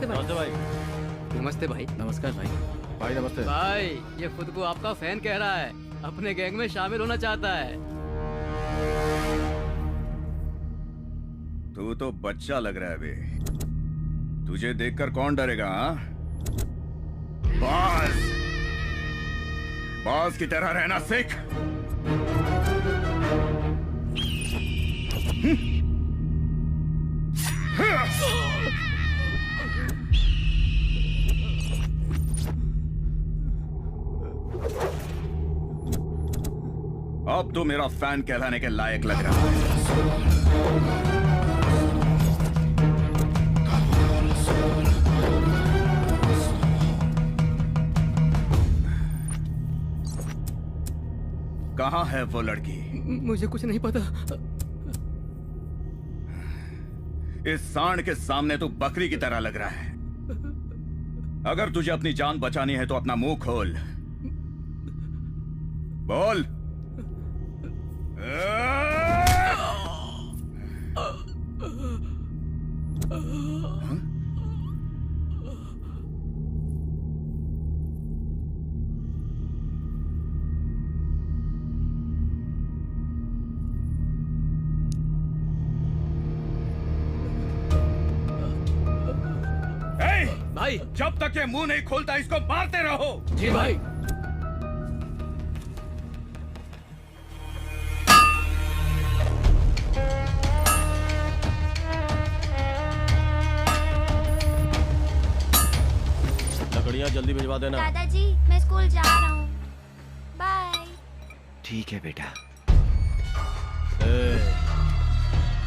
नमस्ते भाई। नमस्ते भाई। नमस्ते भाई। नमस्कार भाई। भाई नमस्ते। भाई ये खुद को आपका फैन कह रहा है, अपने गैंग में शामिल होना चाहता है। तू तो बच्चा लग रहा है बे। तुझे देखकर कौन डरेगा? हाँ, बाज बाज की तरह रहना सीख। अब तो मेरा फैन कहलाने के लायक लग रहा है। कहाँ है वो लड़की? मुझे कुछ नहीं पता। इस सांड के सामने तू बकरी की तरह लग रहा है। अगर तुझे अपनी जान बचानी है तो अपना मुंह खोल, बोल। भाई जब तक ये मुंह नहीं खोलता इसको मारते रहो। जी भाई। लकड़ियाँ जल्दी भिजवा देना। दादाजी मैं स्कूल जा रहा हूँ, बाय। ठीक है बेटा।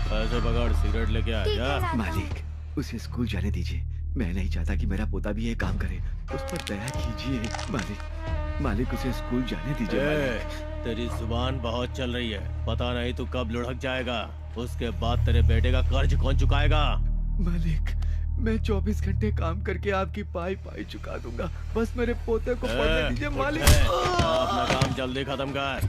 पैसे पकड़, सिगरेट लेके आ जा। मालिक उसे स्कूल जाने दीजिए। मैं नहीं चाहता कि मेरा पोता भी ये काम करे। उस पर दया कीजिए मालिक। मालिक उसे स्कूल जाने दीजिए मालिक। तेरी जुबान बहुत चल रही है, पता नहीं तू कब लुढ़क जाएगा। उसके बाद तेरे बेटे का कर्ज कौन चुकाएगा? मालिक मैं 24 घंटे काम करके आपकी पाई पाई चुका दूंगा। बस मेरे पोते को पढ़ने दीजिए मालिक। अपना काम जल्दी खत्म कर।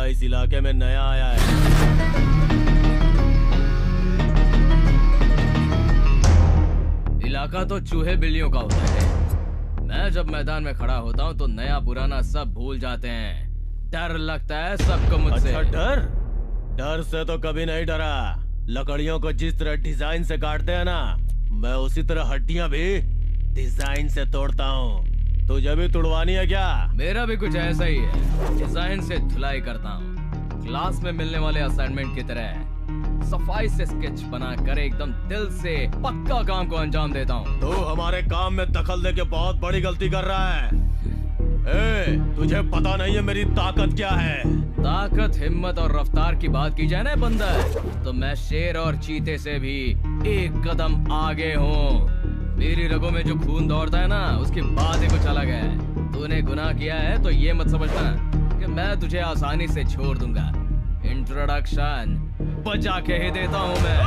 इस इलाके में नया आया है। इलाका तो चूहे बिल्लियों का होता है। मैं जब मैदान में खड़ा होता हूँ तो नया पुराना सब भूल जाते हैं। डर लगता है सबको मुझसे। अच्छा डर? डर से तो कभी नहीं डरा। लकड़ियों को जिस तरह डिजाइन से काटते हैं ना, मैं उसी तरह हड्डियां भी डिजाइन से तोड़ता हूँ। तुझे भी तुड़वानी है क्या? मेरा भी कुछ ऐसा ही है, डिजाइन से धुलाई करता हूँ। क्लास में मिलने वाले असाइनमेंट की तरह सफाई से स्केच बनाकर एकदम दिल से पक्का काम को अंजाम देता हूँ। तू हमारे काम में दखल देके बहुत बड़ी गलती कर रहा है। तुझे पता नहीं है मेरी ताकत क्या है? ताकत, हिम्मत और रफ्तार की बात की जाए ना बंदर, तो मैं शेर और चीते से भी एक कदम आगे हूँ। मेरी रगों में जो खून दौड़ता है ना, उसकी बात ही कुछ अलग है। तूने गुनाह किया है तो ये मत समझना कि मैं तुझे आसानी से छोड़ दूंगा। इंट्रोडक्शन बजा के ही देता हूं मैं।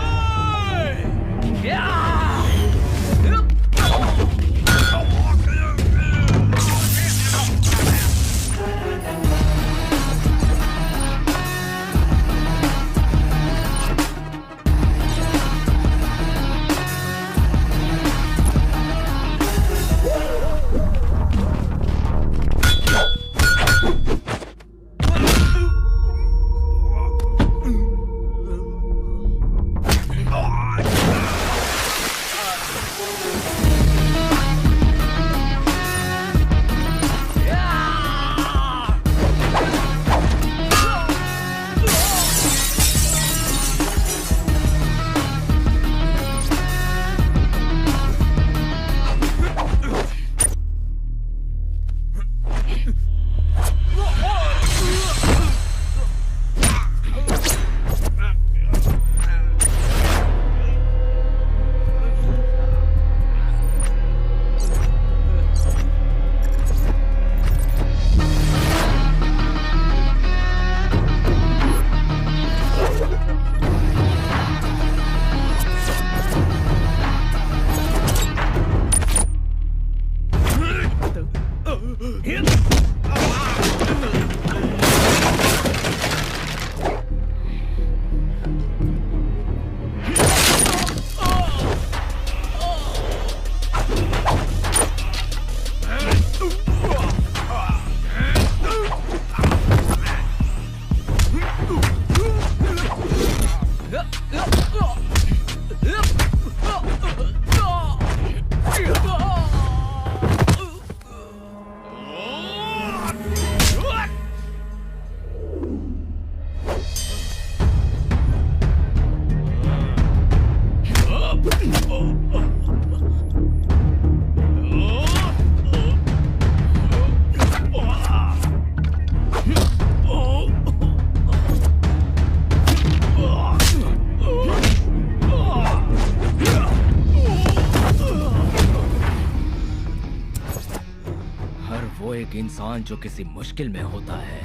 इंसान जो किसी मुश्किल में होता है,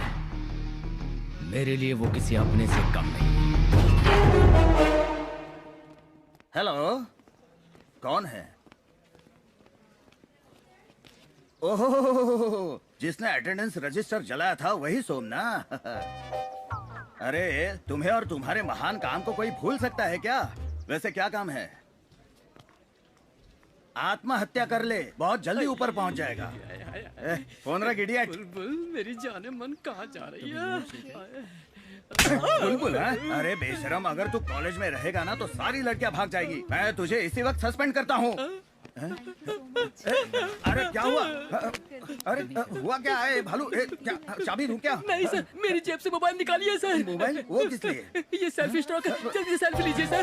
मेरे लिए वो किसी अपने से कम नहीं। हेलो, कौन है? ओहो, जिसने अटेंडेंस रजिस्टर जलाया था वही सोम ना? अरे तुम्हें और तुम्हारे महान काम को कोई भूल सकता है क्या? वैसे क्या काम है? आत्महत्या कर ले, बहुत जल्दी ऊपर पहुंच जाएगा। फोन रख इडियट। बुलबुल मेरी जाने मन कहाँ जा रही है? बुलबुल है? अरे बेशरम, अगर तू कॉलेज में रहेगा ना तो सारी लड़कियां भाग जाएगी। मैं तुझे इसी वक्त सस्पेंड करता हूँ। अरे क्या हुआ? अरे हुआ क्या है भालू? क्या चाबी दूं क्या? नहीं सर, मेरी जेब से मोबाइल निकालिए सर। मोबाइल? वो किस लिए? ये सेल्फी स्ट्रोक है, जल्दी सेल्फी लीजिए सर।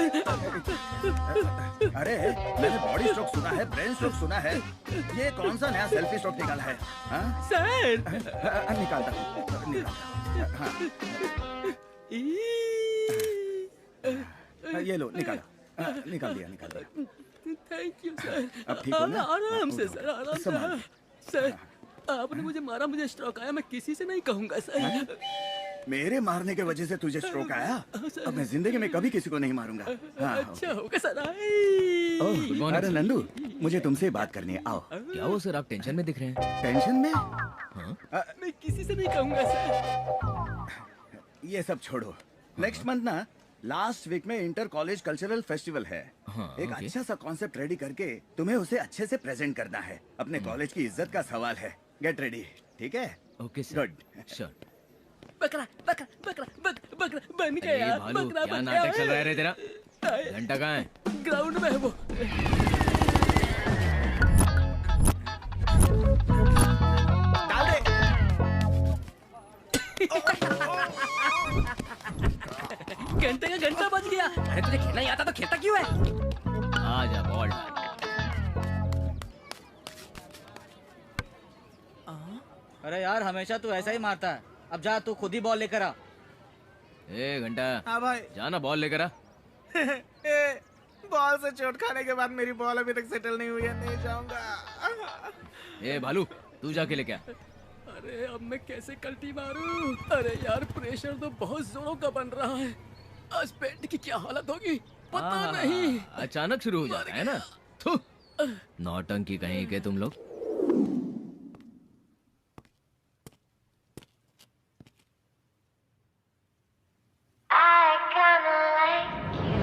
अरे मैंने बॉडी स्ट्रोक सुना है, ब्रेन स्ट्रोक सुना है, ये कौन सा नया सेल्फी स्ट्रोक निकाला है? सर निकालता हूँ। ये लो, निकाला, निकाल दिया। Thank you sir. अब ठीक हो ना? आराम से सर, आराम से। सर आपने मुझे मारा, मुझे स्ट्रोक आया, मैं किसी से नहीं कहूँगा सर। मेरे मारने के वजह से तुझे स्ट्रोक आया? अब मैं जिंदगी में कभी किसी को नहीं मारूंगा। अच्छा होगा सर। अरे नंदू, मुझे तुमसे बात करनी है, आओ। क्या हो सर, आप टेंशन में दिख रहे हैं? टेंशन में? मैं किसी से नहीं कहूँगा सर। ये सब छोड़ो। नेक्स्ट मंथ ना लास्ट वीक में इंटर कॉलेज कल्चरल फेस्टिवल है। एक अच्छा सा कॉन्सेप्ट रेडी करके तुम्हें उसे अच्छे से प्रेजेंट करना है। अपने कॉलेज की इज्जत का सवाल है। गेट रेडी, ठीक है? Okay sir. गुड। श्योर। बकरा बकरा बकरा बकरा बन गया। भालू, बकरा क्या बन नाटक गया। चल रहा है रे तेरा? घंटा कहाँ है? ग्राउंड में है वो। डाल दे। घंटे का घंटा बज गया। अरे तुझे खेलना ही आता तो खेलता क्यों है? आ जा बॉल। अरे यार, हमेशा तू ऐसा ही मारता है। अब जा, तू खुद ही बॉल लेकर आ। ए घंटा, हाँ भाई। जाना बॉल लेकर आ। बॉल से चोट खाने के बाद मेरी बॉल अभी तक सेटल नहीं हुई है, नहीं जाऊंगा। ए भालू, तू जाके लेके आ। अरे अब मैं कैसे कल्टी मारूं? अरे यार प्रेशर तो बहुत जोरों का बन रहा है। आज पेट की क्या हालत होगी पता नहीं। अचानक शुरू हो जाता है ना। थू, नौटंकी कहीं के तुम लोग। I kinda like you.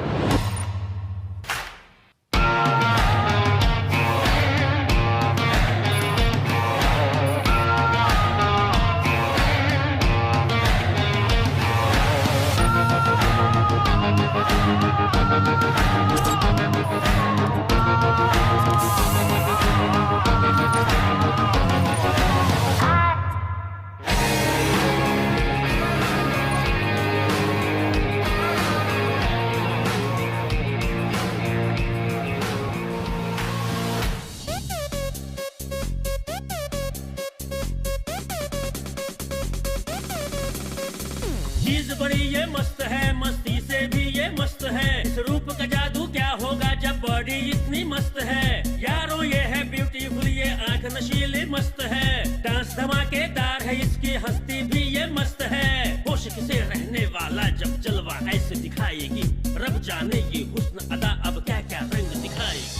चीज बड़ी ये मस्त है, मस्ती से भी ये मस्त है। इस रूप का जादू क्या होगा जब बॉडी इतनी मस्त है। यारों ये है ब्यूटीफुल, ये आंख नशीली मस्त है। डांस धमाकेदार है, इसकी हस्ती भी ये मस्त है। होश से रहने वाला जब जलवा ऐसे दिखाएगी, रब जाने ये हुस्न अदा अब क्या क्या रंग दिखाएगी।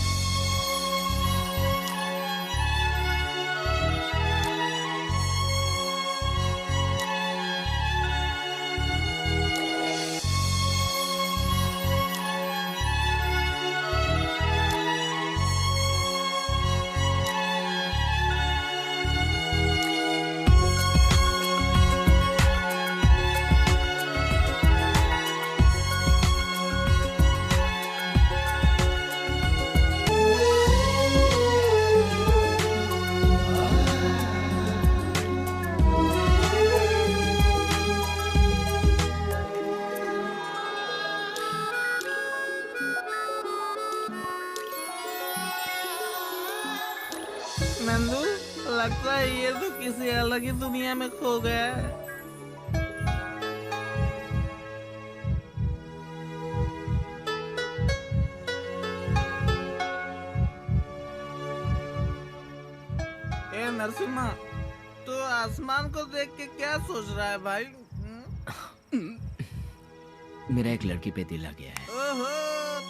नंदू, लगता है ये तो किसी अलग ही दुनिया में खो गया है। ए नरसिम्हा, तो आसमान को देख के क्या सोच रहा है भाई? मेरा एक लड़की पे दिल आ गया है। ओहो,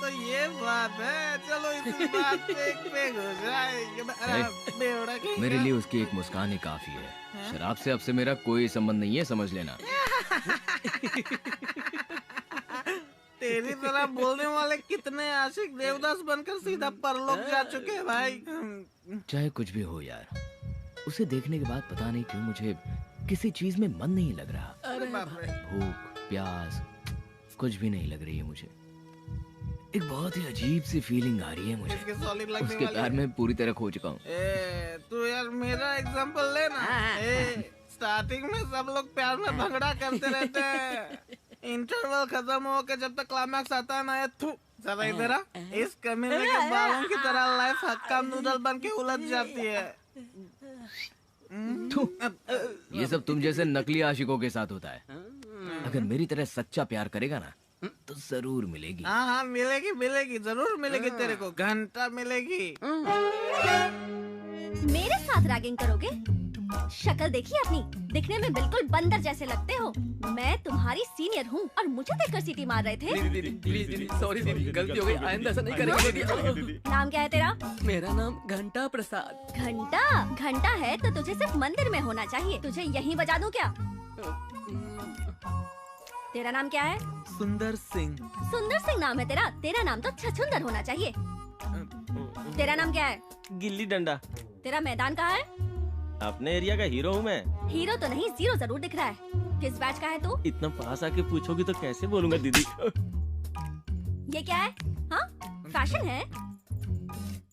तो ये बात है। चलो इसी बात पे एक पेग हो जाए। बेवड़ा कहीं मेरे का। लिए उसकी एक मुस्कान ही काफी है। शराब से अब से मेरा कोई संबंध नहीं है, समझ लेना। तेरी तरह बोलने वाले कितने आशिक देवदास बनकर सीधा परलोक जा चुके हैं भाई। चाहे कुछ भी हो यार, उसे देखने के बाद पता नहीं क्यों मुझे किसी चीज में मन नहीं लग रहा। अरे बाप रे। भूख प्यास कुछ भी नहीं लग रही है मुझे। एक बहुत ही अजीब सी फीलिंग आ रही है मुझे। इसके सॉलिड लगने उसके वाली प्यार में पूरी तरह खो चुका हूँ। ए, तू यार मेरा एग्जांपल ले ना। स्टार्टिंग में सब लोग प्यार में भंगड़ा करते रहते हैं। इंटरवल खत्म हो के जब तक क्लाइमैक्स आता है ना, ये थू जरा इधर आ। इस कमीने के बालों की तरह लाइफ हक्का नूडल बन के उलझ जाती है। थू, ये सब तुम जैसे नकली आशिकों के साथ होता है। अगर मेरी तरह सच्चा प्यार करेगा ना तो जरूर मिलेगी। हाँ हाँ, मिलेगी मिलेगी, जरूर मिलेगी। तेरे को घंटा मिलेगी। मेरे साथ रैगिंग करोगे? शक्ल देखिए अपनी, दिखने में बिल्कुल बंदर जैसे लगते हो। मैं तुम्हारी सीनियर हूँ और मुझे देखकर सीटी मार रहे थे। दीदी प्लीज दीदी, सॉरी दीदी, गलती हो गई, आइंदा ऐसा नहीं करेंगे दीदी। नाम क्या है तेरा? मेरा नाम घंटा प्रसाद। घंटा? घंटा है तो तुझे सिर्फ मंदिर में होना चाहिए। तुझे यहीं बजा दूं क्या? तेरा नाम क्या है? सुंदर सिंह। सुंदर सिंह नाम है तेरा? तेरा नाम तो छछुंदर होना चाहिए। तेरा नाम क्या है? गिल्ली डंडा। तेरा मैदान कहाँ है? अपने एरिया का हीरो हूँ मैं। हीरो तो नहीं, जीरो जरूर दिख रहा है। किस बैच का है तू? इतना पास आके पूछोगी तो कैसे बोलूंगा दीदी। ये क्या है? हाँ, फैशन है।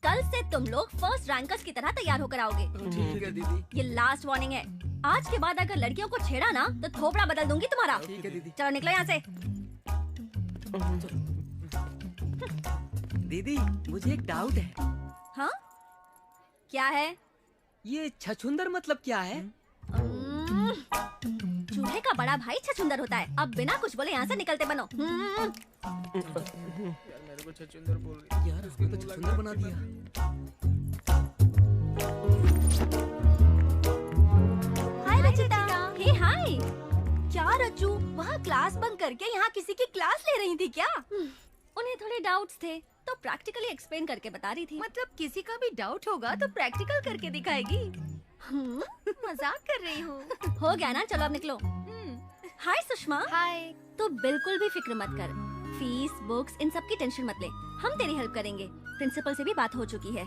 कल से तुम लोग फर्स्ट रैंकर्स की तरह तैयार होकर आओगे। ठीक है दीदी। ये लास्ट वार्निंग है। आज के बाद अगर लड़कियों को छेड़ा ना तो थोपड़ा बदल दूंगी तुम्हारा। ठीक है दीदी। चलो निकलो यहाँ से। दीदी मुझे एक डाउट है। हाँ? क्या है? ये छछुंदर मतलब क्या है? चूहे का बड़ा भाई छछूंदर होता है। अब बिना कुछ बोले यहाँ से निकलते बनो। मेरे को छछूंदर बोल रही यार उसको तो छछूंदर बना दिया। हाय रचिता। हे हाय। क्या रचू, वहाँ क्लास बंक करके यहाँ किसी की क्लास ले रही थी क्या? उन्हें थोड़े डाउट्स थे तो प्रैक्टिकली एक्सप्लेन करके बता रही थी। मतलब किसी का भी डाउट होगा तो प्रैक्टिकल करके दिखाएगी। मजाक कर रही हूँ। हो गया ना, चलो अब निकलो। हाय सुषमा। हाय। तू बिल्कुल भी फिक्र मत कर। फीस, बुक्स, इन सब की टेंशन मत ले। हम तेरी हेल्प करेंगे। प्रिंसिपल से भी बात हो चुकी है।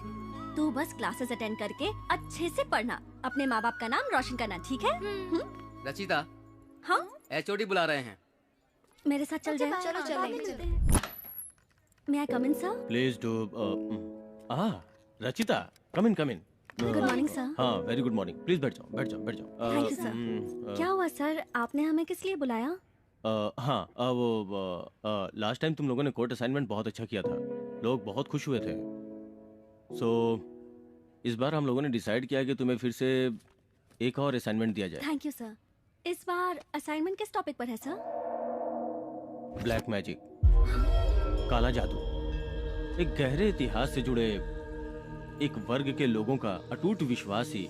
तू बस क्लासेस अटेंड करके अच्छे से पढ़ना, अपने माँ बाप का नाम रोशन करना, ठीक है? रचिता। हाँ? HOD बुला रहे हैं। मेरे साथ चल जाए। चलो चलो। May I come in, sir? Please do Rachita, come in come in. Good morning, sir. हाँ, वेरी गुड मॉर्निंग। प्लीज बैठ जाओ, बैठ जाओ, बैठ जाओ। Thank you, sir. क्या हुआ सर, आपने हमें किस लिए बुलाया? हाँ, वो लास्ट टाइम तुम लोगों ने कोर्ट असाइनमेंट बहुत अच्छा किया था, लोग बहुत खुश हुए थे। सो इस बार हम लोगों ने डिसाइड किया कि तुम्हें फिर से एक और असाइनमेंट दिया जाए। Thank you sir. इस बार असाइनमेंट किस टॉपिक पर है सर? ब्लैक मैजिक, काला जादू। एक गहरे इतिहास से जुड़े एक वर्ग के लोगों का अटूट विश्वास ही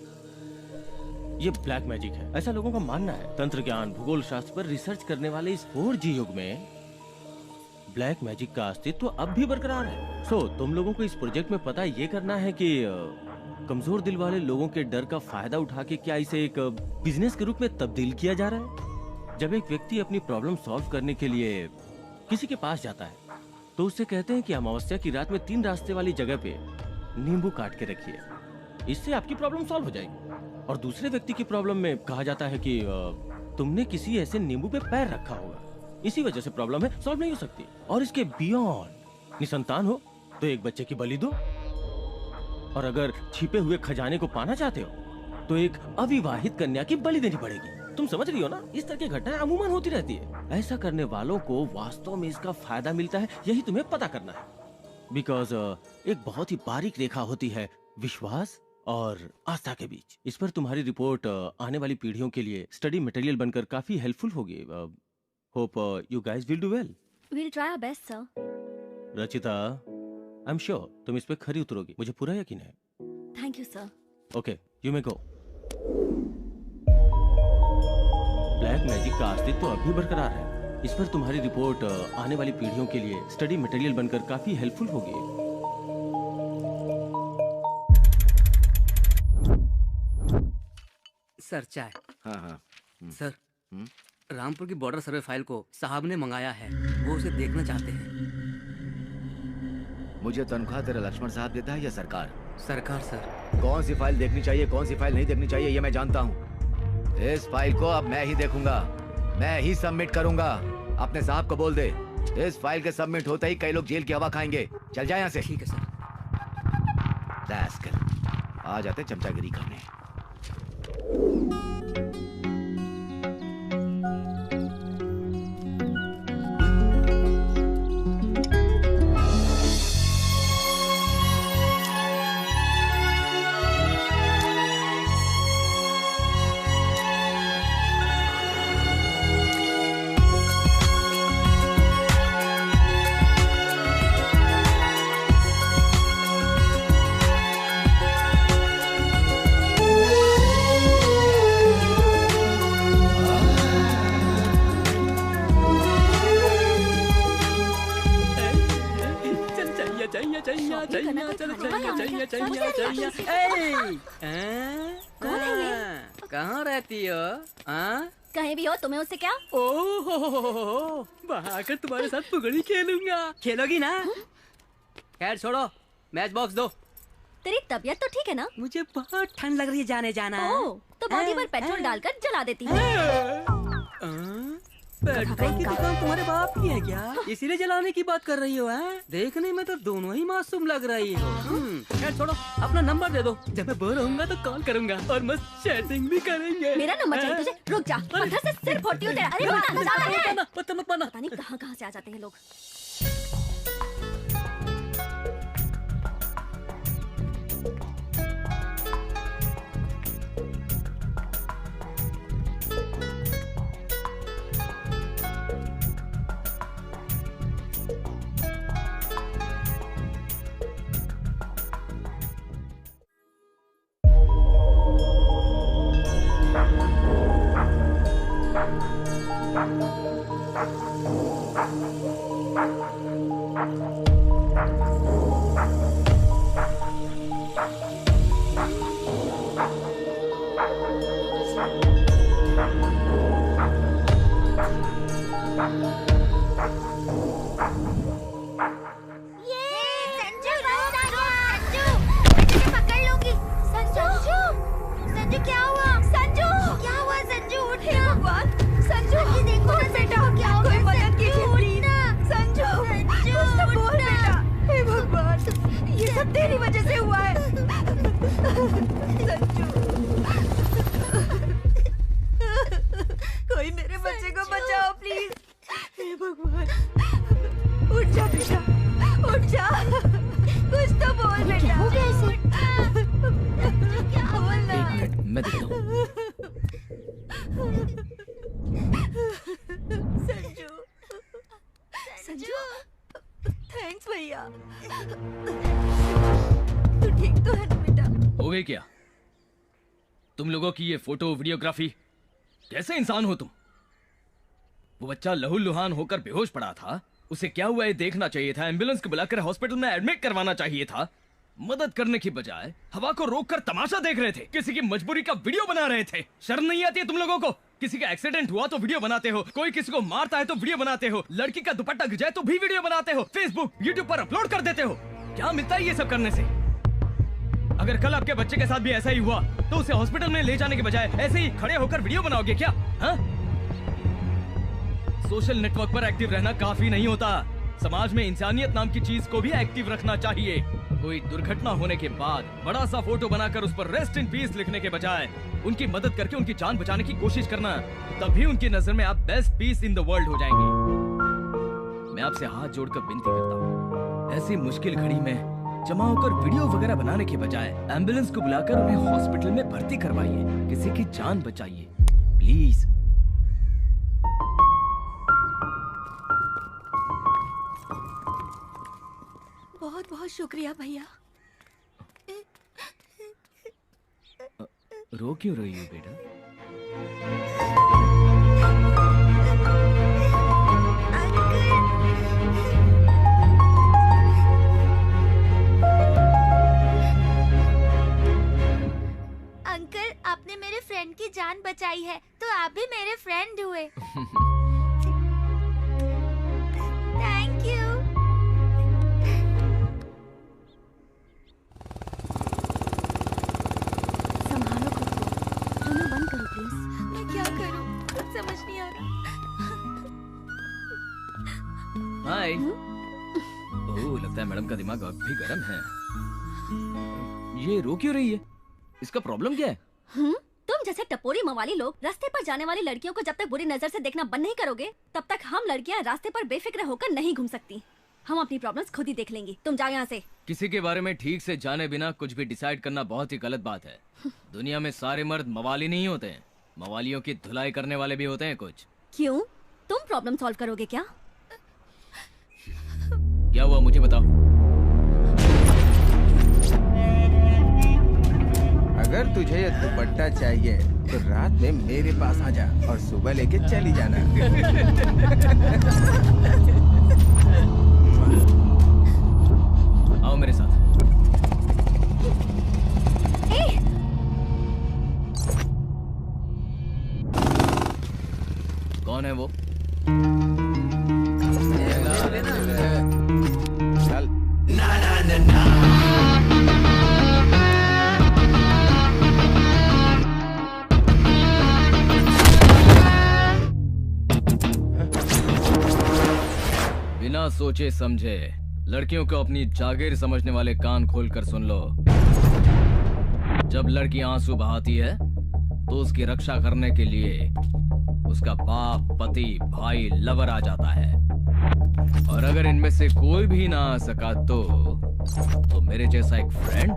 ये ब्लैक मैजिक है, ऐसा लोगों का मानना है। तंत्र ज्ञान, भूगोल शास्त्र पर रिसर्च करने वाले इस 4G युग में ब्लैक मैजिक का अस्तित्व अब भी बरकरार है। सो तुम लोगों को इस प्रोजेक्ट में पता ये करना है कि कमजोर दिल वाले लोगों के डर का फायदा उठा के क्या इसे एक बिजनेस के रूप में तब्दील किया जा रहा है। जब एक व्यक्ति अपनी प्रॉब्लम सॉल्व करने के लिए किसी के पास जाता है तो उससे कहते हैं कि अमावस्या की रात में 3 रास्ते वाली जगह पे नींबू काट के रखिए, इससे आपकी प्रॉब्लम सॉल्व हो जाएगी। और दूसरे व्यक्ति की प्रॉब्लम में कहा जाता है कि तुमने किसी ऐसे नींबू पे पैर रखा होगा, इसी वजह से प्रॉब्लम है, सॉल्व नहीं हो सकती। और इसके बियॉन्ड निसंतान हो तो एक बच्चे की बलि दो, और अगर छिपे हुए खजाने को पाना चाहते हो तो एक अविवाहित कन्या की बलि देनी पड़ेगी। तुम समझ रही हो ना, इस तरह की घटनाएं अमूमन होती रहती है। ऐसा करने वालों को वास्तव में इसका फायदा मिलता है, यही तुम्हें पता करना है। बिकॉज एक बहुत ही बारीक रेखा होती है विश्वास और आस्था के बीच। इस पर तुम्हारी रिपोर्ट आने वाली पीढ़ियों के लिए स्टडी मटेरियल बनकर काफी हेल्पफुल होगी। Hope you guys will do well. We'll try our best, sir. Rachita, I am sure तुम इस पे खरी उतरोगी, मुझे पूरा यकीन है। Thank you, sir. Okay, you may go. Black magic का अस्तित्व अब भी बरकरार है। इस पर तुम्हारी रिपोर्ट आने वाली पीढ़ियों के लिए स्टडी मटेरियल बनकर काफी हेल्पफुल होगी। सर चाय। हाँ। सर, रामपुर की बॉर्डर सर्वे फाइल को साहब ने मंगाया है, वो उसे देखना चाहते हैं। मुझे तनख्वाह तेरा लक्ष्मण साहब देता है या सरकार? सरकार सर। कौन सी फाइल देखनी चाहिए, कौन सी फाइल नहीं देखनी चाहिए, ये मैं जानता हूँ। इस फाइल को अब मैं ही देखूंगा, मैं ही सबमिट करूंगा। अपने साहब को बोल दे, इस फाइल के सबमिट होते ही कई लोग जेल की हवा खाएंगे। चल जाए यहाँ से। ठीक है सर। आ जाते चमचागिरी करने। कहाँ रहती हो? कहीं भी हो, तुम्हें उससे क्या? ओह, आकर तुम्हारे साथ पुगड़ी खेलूंगा। खेलोगी ना? खैर छोड़ो, मैच बॉक्स दो। तेरी तबीयत तो ठीक है ना? मुझे बहुत ठंड लग रही है, जाने जाना। ओह, तो बॉडी पर पेट्रोल डालकर जला देती हूँ। पेट्रोल की दुकान तुम्हारे बाप की है क्या? इसीलिए जलाने की बात कर रही हो? देखने में तो दोनों ही मासूम लग रही हो। खैर छोड़ो, अपना नंबर दे दो, जब मैं बोर होऊंगा तो कॉल करूंगा और मस्त चैटिंग भी करेंगे। मेरा नंबर चाहिए तुझे? रुक जा, पत्थर से सिर फोड़ती हूँ तेरा। अरे पत्थर मत मारना। पता नहीं कहाँ से आ जाते हैं लोग। तेरी वजह से हुआ है संजू। कोई मेरे बच्चे को बचाओ प्लीज। हे भगवान, उठ जा बेटा, उठ जा, कुछ तो बोल बेटा। क्या हो गया इसे? क्या बोलना? एक मिनट, मैं देखता हूँ। संजू, संजू, थैंक्स भैया। तू ठीक तो है ना बेटा? हो गई क्या तुम लोगों की ये फोटो वीडियोग्राफी? कैसे इंसान हो तुम? वो बच्चा लहूलुहान होकर बेहोश पड़ा था, उसे क्या हुआ ये देखना चाहिए था, एम्बुलेंस को बुलाकर हॉस्पिटल में एडमिट करवाना चाहिए था। मदद करने की बजाय हवा को रोककर तमाशा देख रहे थे, किसी की मजबूरी का वीडियो बना रहे थे। शर्म नहीं आती है तुम लोगों को? किसी का एक्सीडेंट हुआ तो वीडियो बनाते हो, कोई किसी को मारता है तो वीडियो बनाते हो, लड़की का दुपट्टा गिर जाए तो भी वीडियो बनाते हो, फेसबुक यूट्यूब पर अपलोड कर देते हो। क्या मिलता है ये सब करने से? अगर कल आपके बच्चे के साथ भी ऐसा ही हुआ तो उसे हॉस्पिटल में ले जाने के बजाय ऐसे ही खड़े होकर वीडियो बनाओगे क्या? हाँ? सोशल नेटवर्क पर एक्टिव रहना काफी नहीं होता, समाज में इंसानियत नाम की चीज को भी एक्टिव रखना चाहिए। कोई दुर्घटना होने के बाद बड़ा सा फोटो बनाकर उस पर रेस्ट इन पीस लिखने के बजाय उनकी मदद करके उनकी जान बचाने की कोशिश करना, तभी उनकी नजर में आप best piece in the world हो जाएंगे। मैं आपसे हाथ जोड़कर विनती करता हूँ, ऐसी मुश्किल घड़ी में जमा होकर वीडियो वगैरह बनाने के बजाय एम्बुलेंस को बुलाकर उन्हें हॉस्पिटल में भर्ती करवाइए, किसी की जान बचाइए प्लीज। बहुत बहुत शुक्रिया भैया। रो क्यों रही हो बेटा? अंकल, आपने मेरे फ्रेंड की जान बचाई है तो आप भी मेरे फ्रेंड हुए। Thank you. संभालो खुद को, रोना बंद करो प्लीज। मैं क्या करूं, कुछ समझ नहीं आ रहा। हाय। ओह, लगता है मैडम का दिमाग अब भी गर्म है। ये रो क्यों रही है? इसका प्रॉब्लम क्या है? तुम जैसे टपोरी मवाली लोग रास्ते पर जाने वाली लड़कियों को जब तक बुरी नजर से देखना बंद नहीं करोगे, तब तक हम लड़कियां रास्ते पर बेफिक्र होकर नहीं घूम सकती। हम अपनी प्रॉब्लम्स खुद ही देख लेंगी, तुम जाओ यहाँ से। किसी के बारे में ठीक से जाने बिना कुछ भी डिसाइड करना बहुत ही गलत बात है। दुनिया में सारे मर्द मवाली नहीं होते हैं, मवालियों की धुलाई करने वाले भी होते हैं कुछ। क्यों? तुम प्रॉब्लम सॉल्व करोगे क्या? क्या हुआ मुझे बताओ। अगर तुझे ये दुपट्टा चाहिए तो रात में मेरे पास आ जा और सुबह लेके चली जाना। आओ मेरे साथ। कौन है वो? चल। बिना सोचे समझे लड़कियों को अपनी जागीर समझने वाले कान खोलकर सुन लो। जब लड़की आंसू बहाती है तो उसकी रक्षा करने के लिए उसका बाप, पति, भाई, लवर आ जाता है। और अगर इनमें से कोई भी ना आ सका तो मेरे जैसा एक फ्रेंड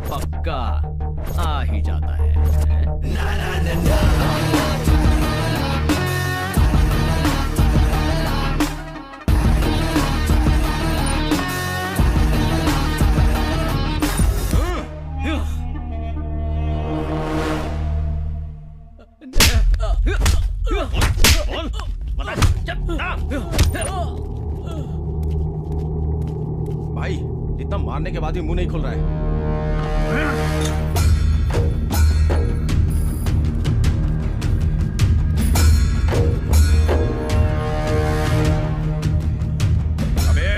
पक्का आ ही जाता है। भाई इतना मारने के बाद भी मुंह नहीं खुल रहा है। अबे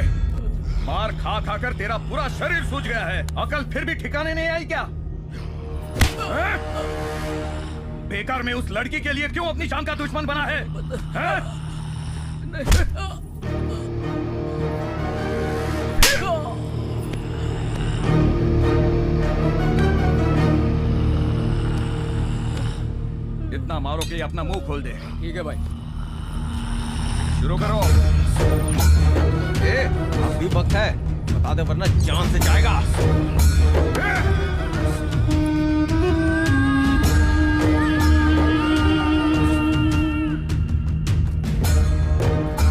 मार खा खा कर तेरा पूरा शरीर सूज गया है, अकल फिर भी ठिकाने नहीं आई क्या? हैं? बेकार में उस लड़की के लिए क्यों अपनी जान का दुश्मन बना है? हैं? इतना मारो कि अपना मुंह खोल दे। ठीक है भाई। शुरू करो। अभी वक्त है, बता दे वरना जान से जाएगा।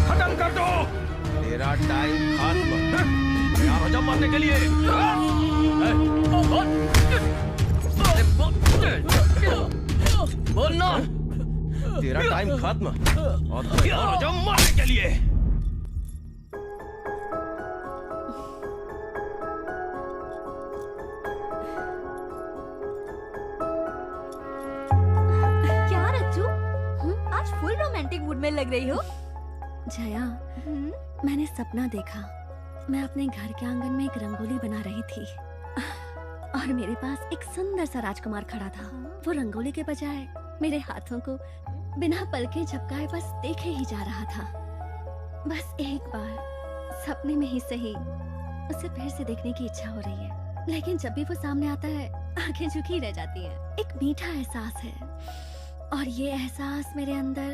खत्म कर दो। तेरा टाइम खत्म। तैयार हो जा मरने के लिए। बोलना। तेरा टाइम खत्म और तैयार हो जा मरने के लिए। क्या रज्जू, आज फुल रोमांटिक मूड में लग रही हो। जया, मैंने सपना देखा। मैं अपने घर के आंगन में एक रंगोली बना रही थी और मेरे पास एक सुंदर सा राजकुमार खड़ा था। वो रंगोली के बजाय मेरे हाथों को बिना पलके झपकाए बस देखे ही जा रहा था। बस एक बार सपने में ही सही उसे फिर से देखने की इच्छा हो रही है, लेकिन जब भी वो सामने आता है आंखें झुकी रह जाती है। एक मीठा एहसास है और ये एहसास मेरे अंदर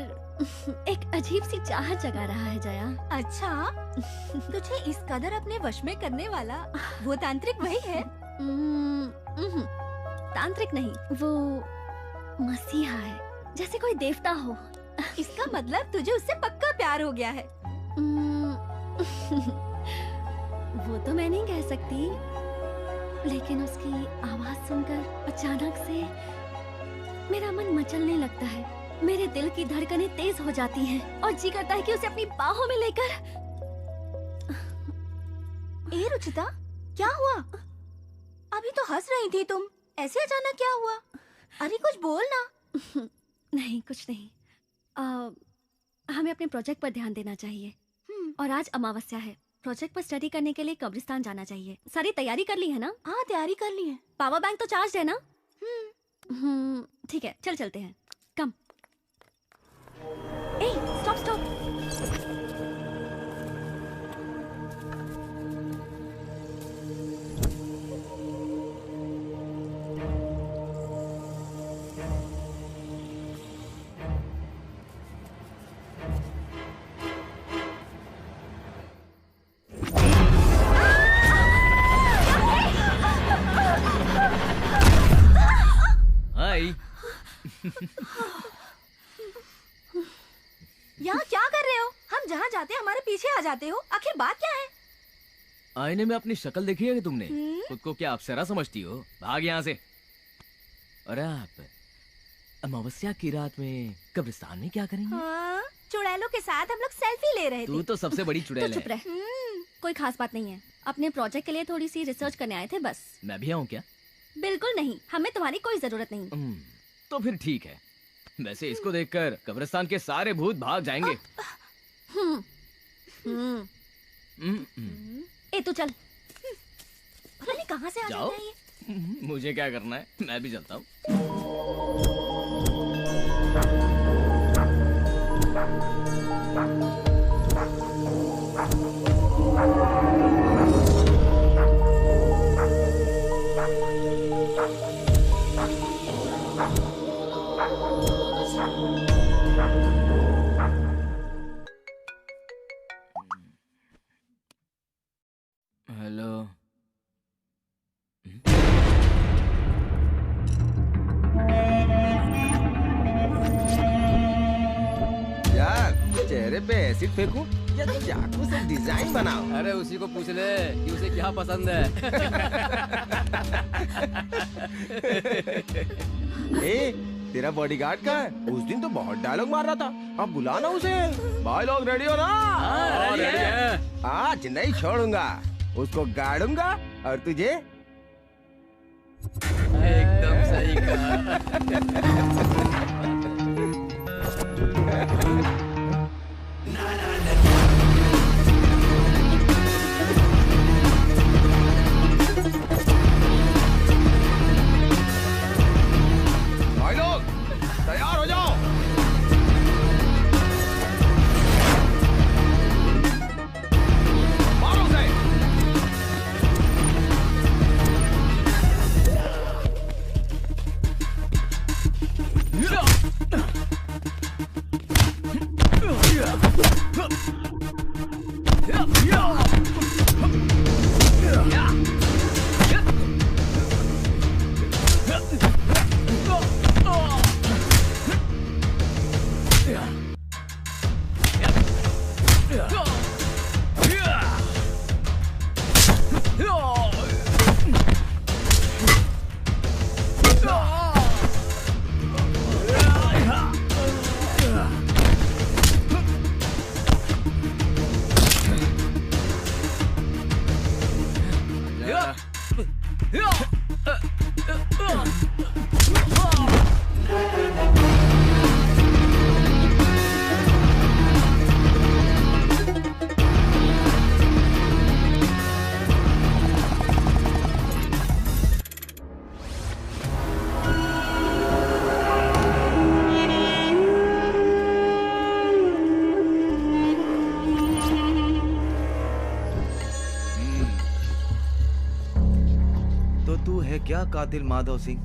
एक अजीब सी चाहत जगा रहा है। जया, अच्छा तुझे इस कदर अपने वश में करने वाला वो तांत्रिक वही है? तांत्रिक नहीं, वो मसीहा है, जैसे कोई देवता हो। इसका मतलब तुझे उससे पक्का प्यार हो गया है। वो तो मैं नहीं कह सकती, लेकिन उसकी आवाज सुनकर अचानक से मेरा मन मचलने लगता है। मेरे दिल की धड़कनें तेज हो जाती हैं और जी करता है कि उसे अपनी बाहों में लेकर। ए रुचिता, क्या हुआ? अभी तो हंस रही थी तुम, ऐसे अचानक क्या हुआ? अरे कुछ बोल ना। नहीं, कुछ नहीं। हमें अपने प्रोजेक्ट पर ध्यान देना चाहिए और आज अमावस्या है। प्रोजेक्ट पर स्टडी करने के लिए कब्रिस्तान जाना चाहिए। सारी तैयारी कर ली है ना? हाँ, तैयारी कर ली है। पावर बैंक तो चार्ज है ना? ठीक है, चल चलते हैं। कम। ए, स्टॉप स्टॉप। यहाँ क्या कर रहे हो? हम जहाँ जाते हैं हमारे पीछे आ जाते हो, आखिर बात क्या है? आईने में अपनी शक्ल देखी है कि तुमने? खुद को क्या अप्सरा समझती हो? भाग यहाँ से। अरे आप अमावस्या की रात में कब्रिस्तान में क्या करेंगे? हाँ, चुड़ैलों के साथ हम लोग सेल्फी ले रहे थे। तू तो सबसे बड़ी चुड़ैल चुप रह। कोई खास बात नहीं है। अपने प्रोजेक्ट के लिए थोड़ी सी रिसर्च करने आए थे बस। मैं भी आऊँ क्या? बिल्कुल नहीं, हमें तुम्हारी कोई जरूरत नहीं। तो फिर ठीक है। वैसे इसको देखकर कब्रिस्तान के सारे भूत भाग जाएंगे। ए तू चल। पता नहीं कहाँ से आ जाता है ये। मुझे क्या करना है, मैं भी चलता हूँ। हेलो। यार चेहरे पे एसिड फेंकूं या चाकू से डिजाइन बनाओ? अरे उसी को पूछ ले कि उसे क्या पसंद है। ए, तेरा बॉडीगार्ड कहाँ है? उस दिन तो बहुत डायलॉग मार रहा था, अब बुलाना उसे। भाई लोग रेडी हो ना? रेडी है। आज नहीं छोड़ूंगा। उसको गाड़ूंगा और तुझे एकदम सही कहा। भाई लोग तैयार हो जाओ। मारो उसे। क्या कातिल माधव सिंह?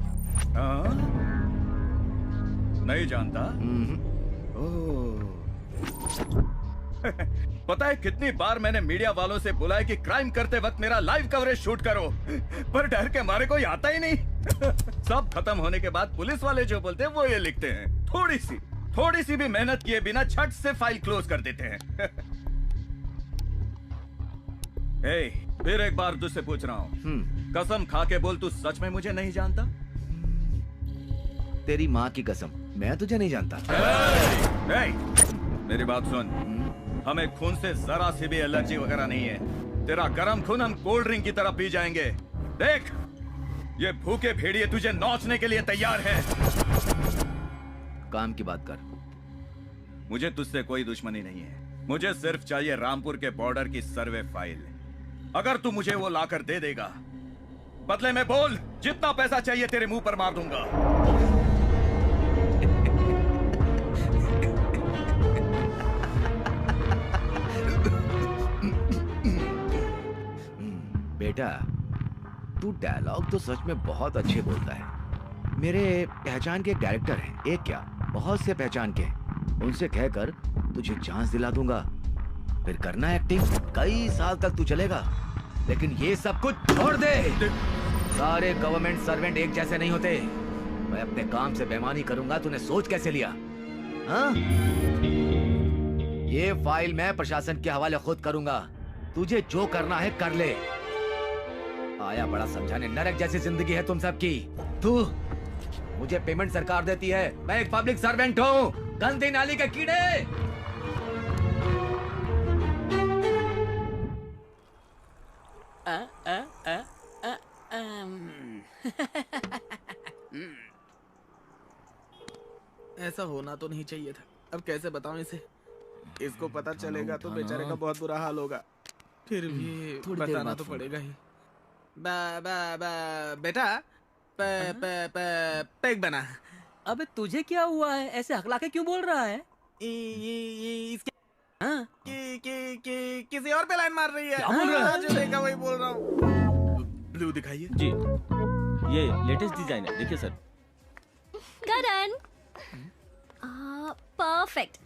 नहीं जानता। पता है कितनी बार मैंने मीडिया वालों से बोला है कि क्राइम करते वक्त मेरा लाइव कवरेज शूट करो, पर डर के मारे कोई आता ही नहीं। सब खत्म होने के बाद पुलिस वाले जो बोलते हैं वो ये लिखते हैं। थोड़ी सी भी मेहनत किए बिना झट से फाइल क्लोज कर देते हैं। फिर एक बार तुझसे पूछ रहा हूँ, कसम खा के बोल, तू सच में मुझे नहीं जानता? तेरी माँ की कसम, मैं तुझे नहीं जानता। मेरी बात सुन, हमें खून से जरा सी भी एलर्जी वगैरह नहीं है। तेरा गर्म खून हम कोल्ड ड्रिंक की तरह पी जाएंगे। देख, ये भूखे भेड़िए तुझे नोचने के लिए तैयार है। काम की बात कर। मुझे तुझसे कोई दुश्मनी नहीं है, मुझे सिर्फ चाहिए रामपुर के बॉर्डर की सर्वे फाइल। अगर तू मुझे वो लाकर दे देगा, बदले में बोल, जितना पैसा चाहिए तेरे मुंह पर मार दूंगा। बेटा, तू डायलॉग तो सच में बहुत अच्छे बोलता है। मेरे पहचान के डायरेक्टर हैं, एक क्या बहुत से पहचान के। उनसे कहकर तुझे चांस दिला दूंगा, फिर करना एक्टिंग। कई साल तक तू चलेगा, लेकिन ये सब कुछ छोड़ दे। सारे गवर्नमेंट सर्वेंट एक जैसे नहीं होते। मैं अपने काम से बेईमानी करूंगा, तूने सोच कैसे लिया? हाँ? ये फाइल मैं प्रशासन के हवाले खुद करूंगा। तुझे जो करना है कर ले। आया बड़ा समझाने, नरक जैसी जिंदगी है तुम सबकी। तू, मुझे पेमेंट सरकार देती है, मैं एक पब्लिक सर्वेंट हूँ। गंदी नाली के कीड़े। ऐसा होना तो नहीं चाहिए था। अब कैसे बताऊं इसे? इसको पता चलेगा तो बेचारे का बहुत बुरा हाल होगा। फिर भी बताना तो पड़ेगा ही। बेटा, पैक बना। अबे तुझे क्या हुआ है? ऐसे हकला के क्यों बोल रहा है? इसके किसी और पे लाइन मार रही है। क्या बोल रहा है? जो देखा वही बोल रहा हूँ। ब्लू दिखाइए जी। ये लेटेस्ट डिजाइन है, देखिए सर। करण, परफेक्ट।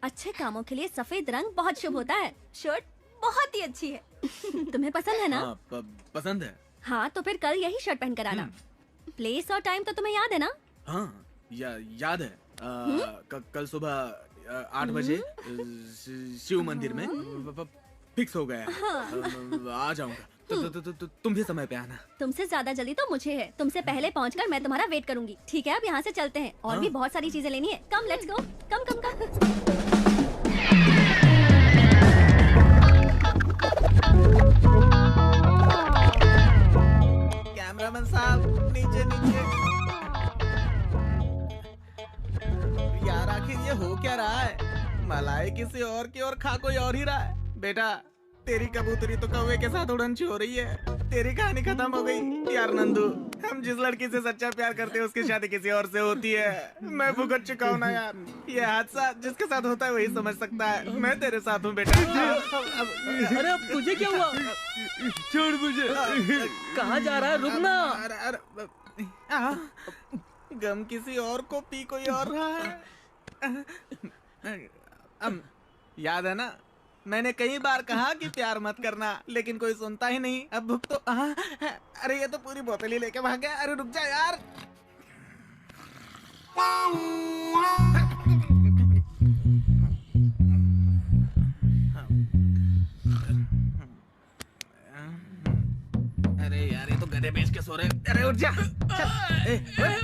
अच्छे कामों के लिए सफेद रंग बहुत शुभ होता है। शर्ट बहुत ही अच्छी है। तुम्हें पसंद है ना? पसंद है। हाँ, तो फिर कल यही शर्ट पहन कर आना। प्लेस और टाइम तो तुम्हें याद है ना? हाँ, याद है। कल सुबह 8 बजे शिव मंदिर में फिक्स हो गया है। आ जाऊंगा। तुम भी समय पे आना। तुमसे ज्यादा जल्दी तो मुझे है। तुमसे पहले पहुंचकर मैं तुम्हारा वेट करूंगी। ठीक है, अब यहाँ से चलते हैं। और भी बहुत सारी चीजें लेनी है। कम, लेट्स गो। कम कम कम। मलाई किसी और की और खा कोई और ही रहा है। बेटा तेरी कबूतरी तो कौवे के साथ उड़न हो रही है। तेरी कहानी खत्म हो गई यार नंदू। हम जिस लड़की से सच्चा प्यार करते हैं उसकी शादी किसी और से होती है। मैं भुगत चुका हूँ ना यार। ये हादसा जिसके साथ होता है वही समझ सकता है। मैं तेरे साथ हूँ बेटा। अरे अब तुझे क्या हुआ? छोड़ मुझे। कहाँ जा रहा है? रुकना। गम किसी और को पी कोई और रहा है। याद है ना मैंने कई बार कहा कि प्यार मत करना, लेकिन कोई सुनता ही नहीं। अब भुक तो अरे ये तो पूरी बोतल ही लेके भाग गया। अरे रुक जा यार। अरे यार ये तो गधे बेच के सो रहे। अरे उठ जा।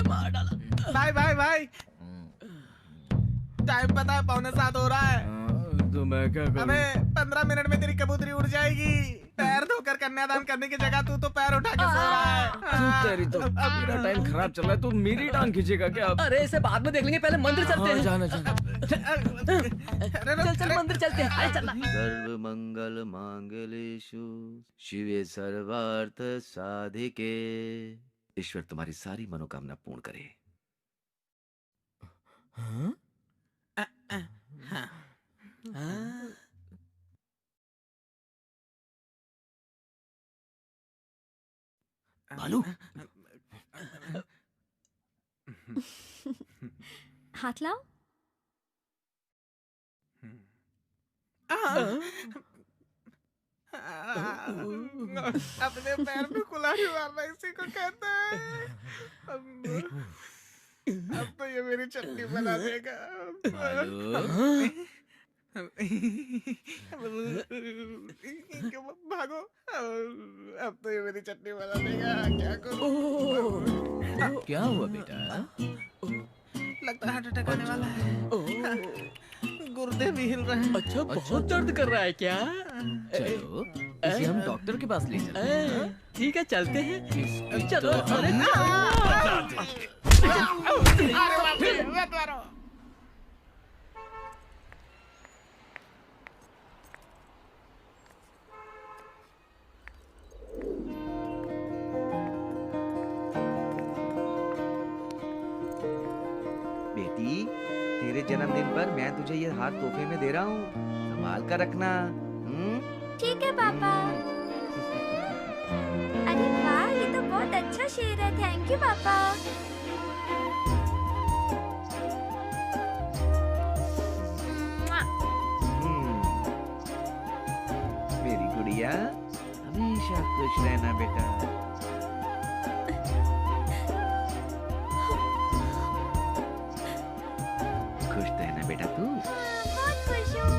मार डाला। भाई भाई भाई टाइम पता है 6:45 हो रहा है। तो मैं क्या करूं? हमें 15 मिनट में तेरी कबूतरी उड़ जाएगी। पैर धोकर कन्यादान करने की जगह तू तो पैर उठा के सो रहा है। तेरी तो मेरा टाइम खराब चल रहा है। तू मेरी टांग खींचेगा क्या? अरे इसे बाद में देख लेंगे, पहले मंदिर चलते हैं। जाना जाना। चल चल मंदिर चलते हैं। अरे चलना। सर्व मंगल मांगलेषु शिवे सर्वार्थ साधिके। ईश्वर तुम्हारी सारी मनोकामना पूर्ण करे। भालू हाथ लाओ। अपने पैर पे कुल्हाड़ी मारना इसी को कहते हैं। अब तो ये मेरी चटनी बना देगा। भागो। अब तो ये मेरी चटनी बना देगा। क्या करूं? क्या हुआ बेटा? लगता है हार्ट अटैक आने वाला है। गुर्दे भी हिल रहे हैं। अच्छा बहुत दर्द कर रहा है क्या? चलो इसे हम डॉक्टर के पास ले चलते हैं। ठीक है चलते हैं। चलो। अरे बेटी तेरे जन्मदिन पर मैं तुझे ये हार तोहफे में दे रहा हूँ, संभाल कर रखना। ठीक है पापा। अरे वाह ये तो बहुत अच्छा शेर है। थैंक यू पापा। मेरी गुड़िया हमेशा खुश रहना बेटा। खुश रहना बेटा तू। बहुत खुश हूँ।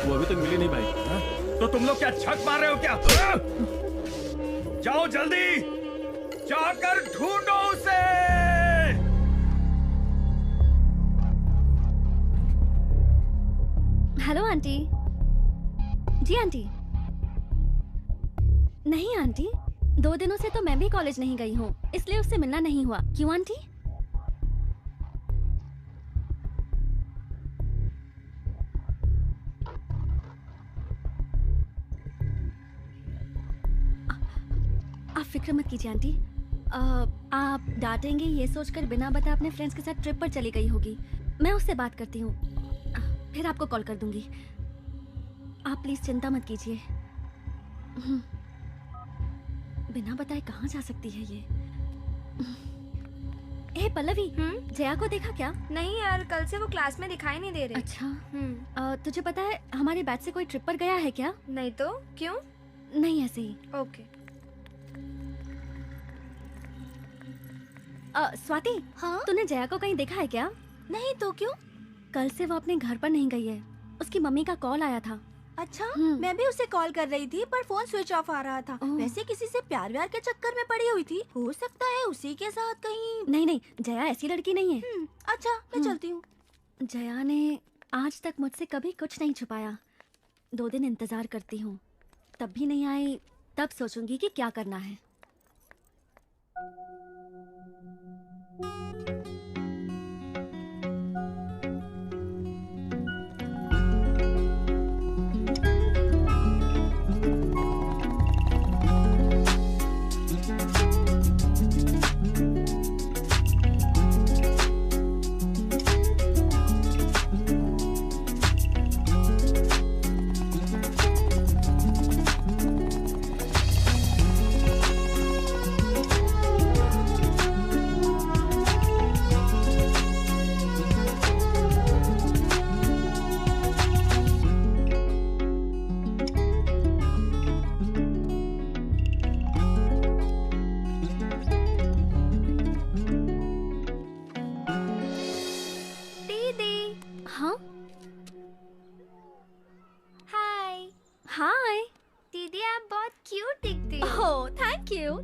वो अभी तक मिली नहीं भाई। हा? तो तुम लोग क्या छक मार रहे हो क्या? जाओ जल्दी जाकर ढूंढो उसे। Hello aunty. जी आंटी। नहीं आंटी, 2 दिनों से तो मैं भी कॉलेज नहीं गई हूँ, इसलिए उससे मिलना नहीं हुआ। क्यों आंटी? आप फिक्र मत कीजिए आंटी। आप डांटेंगे ये सोचकर बिना बताए अपने फ्रेंड्स के साथ ट्रिप पर चली गई होगी। मैं उससे बात करती हूँ, फिर आपको कॉल कर दूंगी। आप प्लीज चिंता मत कीजिए। बिना बताए कहाँ जा सकती है ये? ए पल्लवी, जया को देखा क्या? नहीं यार, कल से वो क्लास में दिखाई नहीं दे रहे। अच्छा। तुझे पता है हमारे बैच से कोई ट्रिप पर गया है क्या? नहीं तो क्यों? नहीं ऐसे ही। ओके। स्वाति, हाँ? तूने जया को कहीं देखा है क्या? नहीं तो क्यों? कल से वो अपने घर पर नहीं गई है। उसकी मम्मी का कॉल आया था। अच्छा, मैं भी उसे कॉल कर रही थी पर फोन स्विच ऑफ आ रहा था। वैसे किसी से प्यार व्यार के चक्कर में पड़ी हुई थी। हो सकता है उसी के साथ कहीं। नहीं नहीं, जया ऐसी लड़की नहीं है। अच्छा, मैं चलती हूँ। जया ने आज तक मुझसे कभी कुछ नहीं छुपाया। 2 दिन इंतजार करती हूँ, तब भी नहीं आई, तब सोचूंगी कि क्या करना है।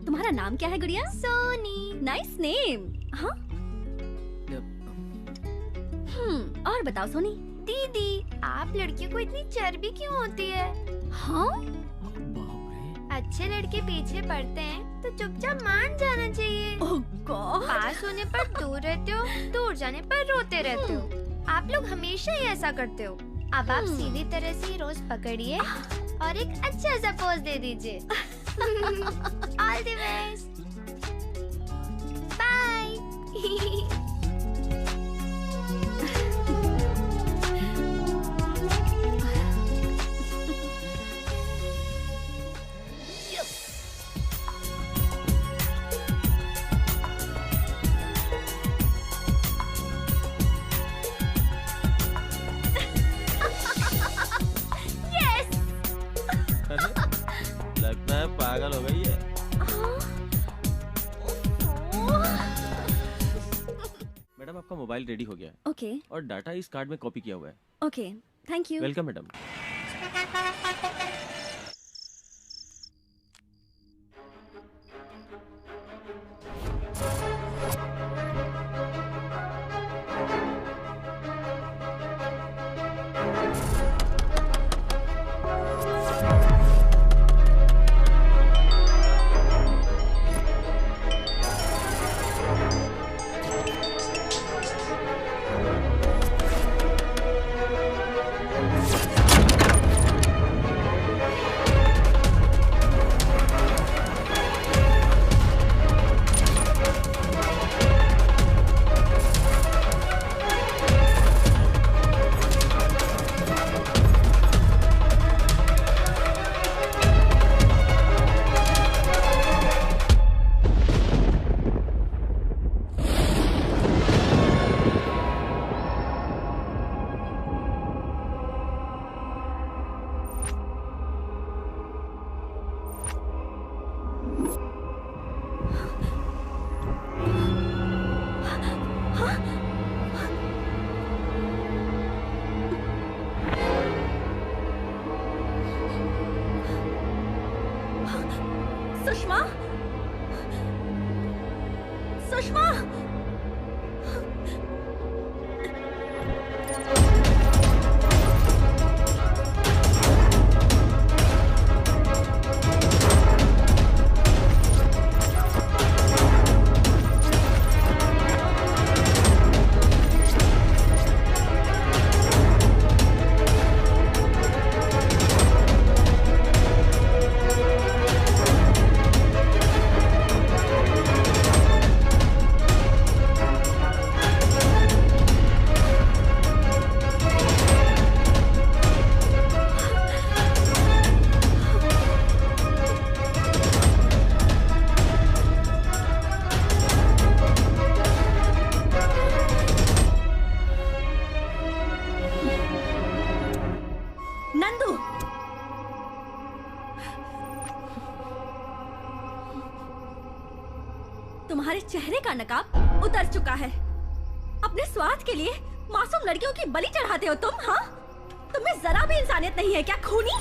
तुम्हारा नाम क्या है गुड़िया? सोनी। Nice name. हाँ? और बताओ सोनी। दीदी, आप लड़कियों को इतनी चर्बी क्यों होती है? हाँ? अच्छे लड़के पीछे पड़ते हैं तो चुपचाप मान जाना चाहिए। ओह गॉड। पास होने पर दूर रहते हो, दूर जाने पर रोते रहते हो। आप लोग हमेशा ही ऐसा करते हो। अब आप सीधी तरह से रोज पकड़िए और एक अच्छा सा पोज दे दीजिए। All the best. Bye. लगता है पागल हो गई है। मैडम आपका मोबाइल रेडी हो गया है। ओके। और डाटा इस कार्ड में कॉपी किया हुआ है। Okay, thank you. Welcome madam. Sushma, Sushma, Nandu, तुम्हारे चेहरे का नकाब उतर चुका है। अपने स्वार्थ के लिए मासूम लड़कियों की बलि चढ़ाते हो तुम। हाँ, तुम्हें जरा भी इंसानियत नहीं है क्या खूनी?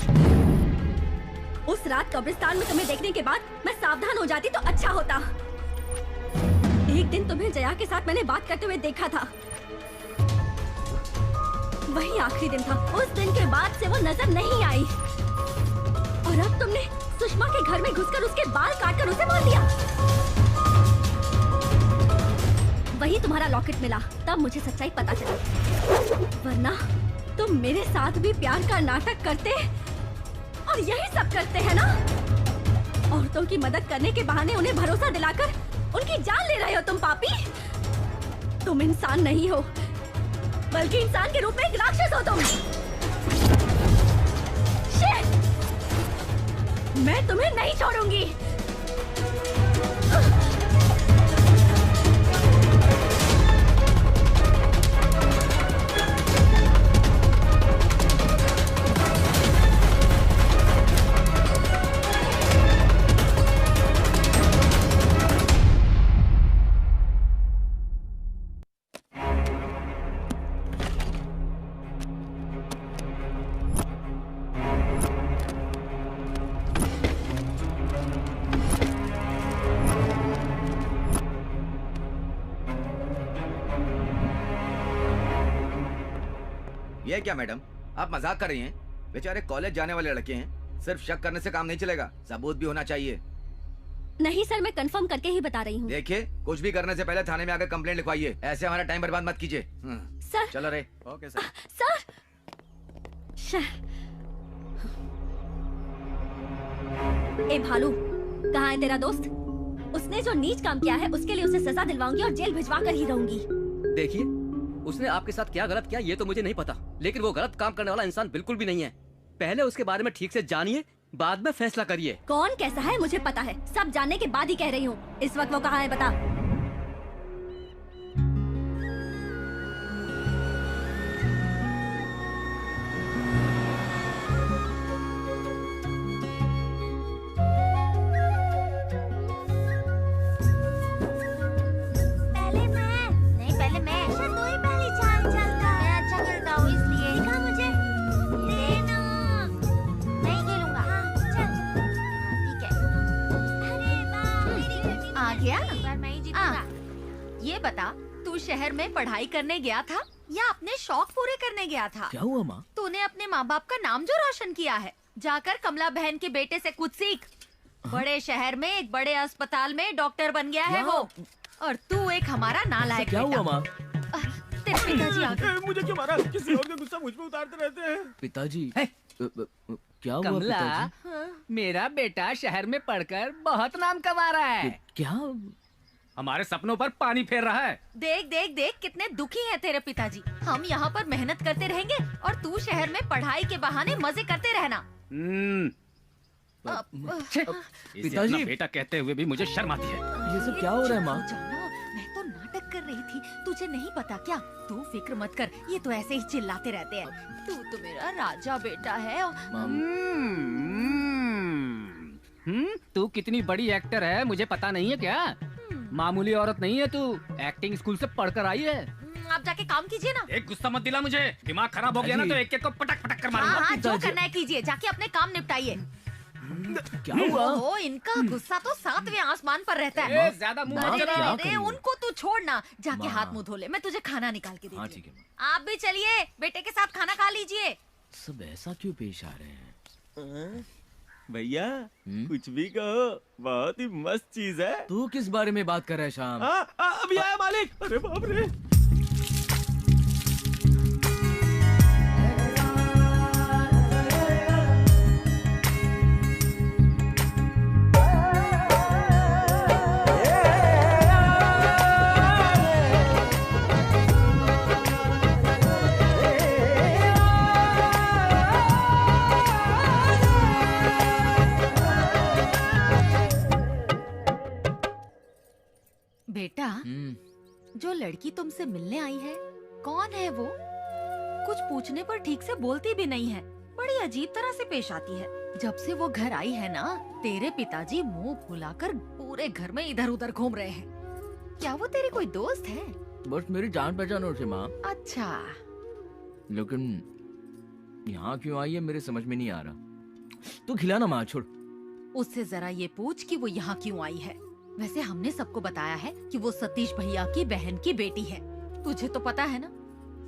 उस रात कब्रिस्तान में तुम्हें देखने के बाद मैं सावधान हो जाती तो अच्छा होता। एक दिन तुम्हें जया के साथ मैंने बात करते हुए देखा था, वही आखिरी दिन था। उस दिन के बाद से वो नजर नहीं आई। और अब तुमने सुषमा के घर में घुसकर उसके बाल काटकर उसे मार दिया। वही तुम्हारा लॉकेट मिला, तब मुझे सच्चाई पता चली। वरना तुम मेरे साथ भी प्यार का नाटक करते और यही सब करते हैं ना। औरतों की मदद करने के बहाने उन्हें भरोसा दिलाकर उनकी जान ले रहे हो तुम पापी। तुम इंसान नहीं हो, बल्कि इंसान के रूप में एक राक्षस हो तुम। शिट! मैं तुम्हें नहीं छोड़ूंगी। ये क्या मैडम, आप मजाक कर रही हैं? बेचारे कॉलेज जाने वाले लड़के हैं, सिर्फ शक करने से काम नहीं चलेगा, सबूत भी होना चाहिए। नहीं सर, मैं कंफर्म करके ही बता रही हूँ। देखिए, कुछ भी करने से पहले थाने में आकर कंप्लेंट लिखवाइए, ऐसे हमारा टाइम बर्बाद मत कीजिए। सर। चलो रे। Okay sir. सर। ए भालू, कहाँ है तेरा दोस्त? उसने जो नीच काम किया है उसके लिए उसे सजा दिलवाऊंगी और जेल भिजवा कर ही रहूंगी। देखिए, उसने आपके साथ क्या गलत किया ये तो मुझे नहीं पता, लेकिन वो गलत काम करने वाला इंसान बिल्कुल भी नहीं है। पहले उसके बारे में ठीक से जानिए, बाद में फैसला करिए। कौन कैसा है मुझे पता है, सब जानने के बाद ही कह रही हूँ। इस वक्त वो कहाँ है बता। ये बता, तू शहर में पढ़ाई करने गया था या अपने शौक पूरे करने गया था? क्या हुआ माँ? तूने अपने माँ बाप का नाम जो रोशन किया है, जाकर कमला बहन के बेटे से कुछ सीख। बड़े शहर में एक बड़े अस्पताल में डॉक्टर बन गया है वो, और तू एक हमारा नालायक क्या हुआ माँ? तेरे पिताजी आ गए। मुझे क्यों मारा? किसी और का गुस्सा मुझ पे उतारते रहते हैं। पिताजी क्या हुआ? कमला, पिताजी? मेरा बेटा शहर में पढ़कर बहुत नाम कमा रहा है। क्या? हमारे सपनों पर पानी फेर रहा है। देख देख देख, कितने दुखी हैं तेरे पिताजी। हम यहाँ पर मेहनत करते रहेंगे और तू शहर में पढ़ाई के बहाने मजे करते रहना। पिताजी, बेटा कहते हुए भी मुझे शर्म आती है। ये सब क्या हो रहा है माँ? मैं तो नाटक कर रही थी, तुझे नहीं पता क्या? तू फिक्र मत कर, ये तो ऐसे ही चिल्लाते रहते हैं। तू तो मेरा राजा बेटा है। तू कितनी बड़ी एक्टर है मुझे पता नहीं है क्या? मामूली औरत नहीं है तू, एक्टिंग स्कूल से पढ़कर आई है। आप जाके काम कीजिए ना। एक गुस्सा मत दिला मुझे, दिमाग खराब हो गया ना तो एक एक को पटक पटक कर मारूंगा। हाँ, जो करना है कीजिए, जाके अपने काम निपटाइए। क्या हुआ? ओ, इनका गुस्सा तो 7वें आसमान पर रहता है। ज्यादा मुंह अरे, मत चला। अरे, उनको तू छोड़ना, जाके हाथ मुंह धो ले, मैं तुझे खाना निकाल के देती हूँ। आप भी चलिए, बेटे के साथ खाना खा लीजिए। सब ऐसा क्यों पेश आ रहे हैं? भैया कुछ भी कहो, बहुत ही मस्त चीज है। तू किस बारे में बात कर रहा है शाम? अभी आया मालिक। अरे बाप रे। बेटा, जो लड़की तुमसे मिलने आई है, कौन है वो? कुछ पूछने पर ठीक से बोलती भी नहीं है, बड़ी अजीब तरह से पेश आती है। जब से वो घर आई है ना, तेरे पिताजी मुंह फुलाकर पूरे घर में इधर उधर घूम रहे हैं। क्या वो तेरी कोई दोस्त है? बस मेरी जान पहचान और से माँ। अच्छा, लेकिन यहाँ क्यों आई है मेरे समझ में नहीं आ रहा। तू खिलाना माँ, छोड़। उससे जरा ये पूछ कि वो यहाँ क्यों आई है। वैसे हमने सबको बताया है कि वो सतीश भैया की बहन की बेटी है। तुझे तो पता है ना?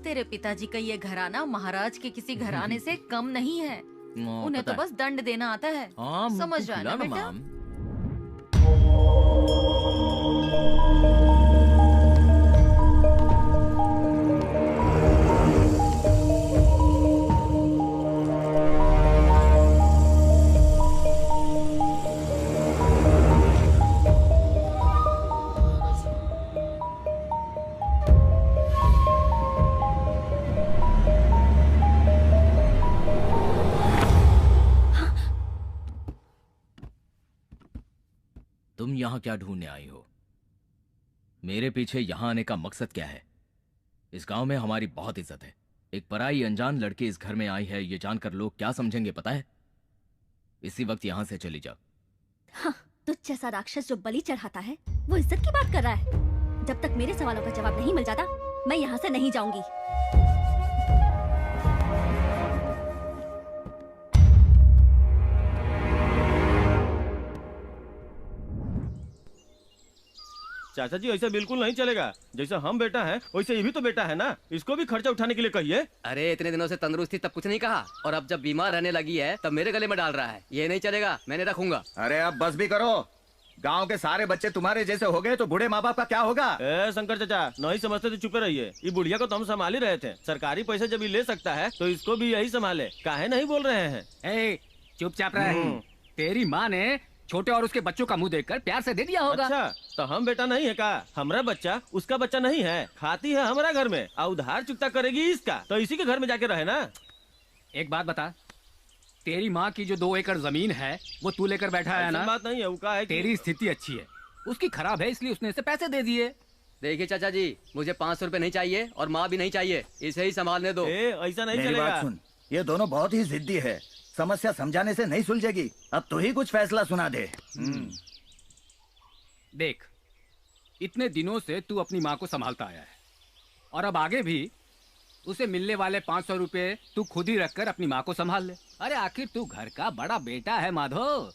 तेरे पिताजी का ये घराना महाराज के किसी घराने से कम नहीं है। उन्हें तो बस दंड देना आता है। समझ रहा है ना बेटा? तुम यहाँ क्या ढूंढने आई हो? मेरे पीछे यहाँ आने का मकसद क्या है? इस गांव में हमारी बहुत इज्जत है। एक पराई अनजान लड़की इस घर में आई है, ये जानकर लोग क्या समझेंगे पता है? इसी वक्त यहाँ से चली जाओ। हाँ, तुझ जैसा राक्षस जो बलि चढ़ाता है वो इज्जत की बात कर रहा है। जब तक मेरे सवालों का जवाब नहीं मिल जाता मैं यहाँ से नहीं जाऊंगी। चाचा जी ऐसा बिल्कुल नहीं चलेगा। जैसा हम बेटा है वैसे ये भी तो बेटा है ना, इसको भी खर्चा उठाने के लिए कहिए। अरे इतने दिनों से तंदुरुस्त थी तब कुछ नहीं कहा, और अब जब बीमार रहने लगी है तब मेरे गले में डाल रहा है। ये नहीं चलेगा, मैंने रखूंगा। अरे अब बस भी करो। गांव के सारे बच्चे तुम्हारे जैसे हो गए तो बूढ़े माँ बाप का क्या होगा? शंकर चाचा नहीं समझते तो चुपे रहिए। ये बुढ़िया को तो हम संभाल ही रहे थे। सरकारी पैसे जब ये ले सकता है तो इसको भी यही संभाले। काहे नहीं बोल रहे हैं? चुपचाप रहे। तेरी माँ ने छोटे और उसके बच्चों का मुंह देखकर प्यार से दे दिया होगा। अच्छा, तो हम बेटा नहीं है का? हमारा बच्चा उसका बच्चा नहीं है, खाती है हमारा घर में और उधार चुकता करेगी इसका, तो इसी के घर में जाके रहे ना। एक बात बता, तेरी माँ की जो 2 एकड़ जमीन है वो तू लेकर बैठा है ना? बात नहीं है, वो है तेरी स्थिति अच्छी है, उसकी खराब है, इसलिए उसने इसे पैसे दे दिए। देखिए चाचा जी, मुझे 500 रुपए नहीं चाहिए और माँ भी नहीं चाहिए, इसे ही संभालने दो। ऐसा नहीं मेरी बात सुन, ये दोनों बहुत ही जिद्दी है, समस्या समझाने से नहीं सुलझेगी। अब तू ही कुछ फैसला सुना दे। देख, इतने दिनों से तू अपनी माँ को संभालता आया है और अब आगे भी उसे मिलने वाले 500 रुपए तू खुद ही रखकर अपनी माँ को संभाल ले। अरे आखिर तू घर का बड़ा बेटा है माधव,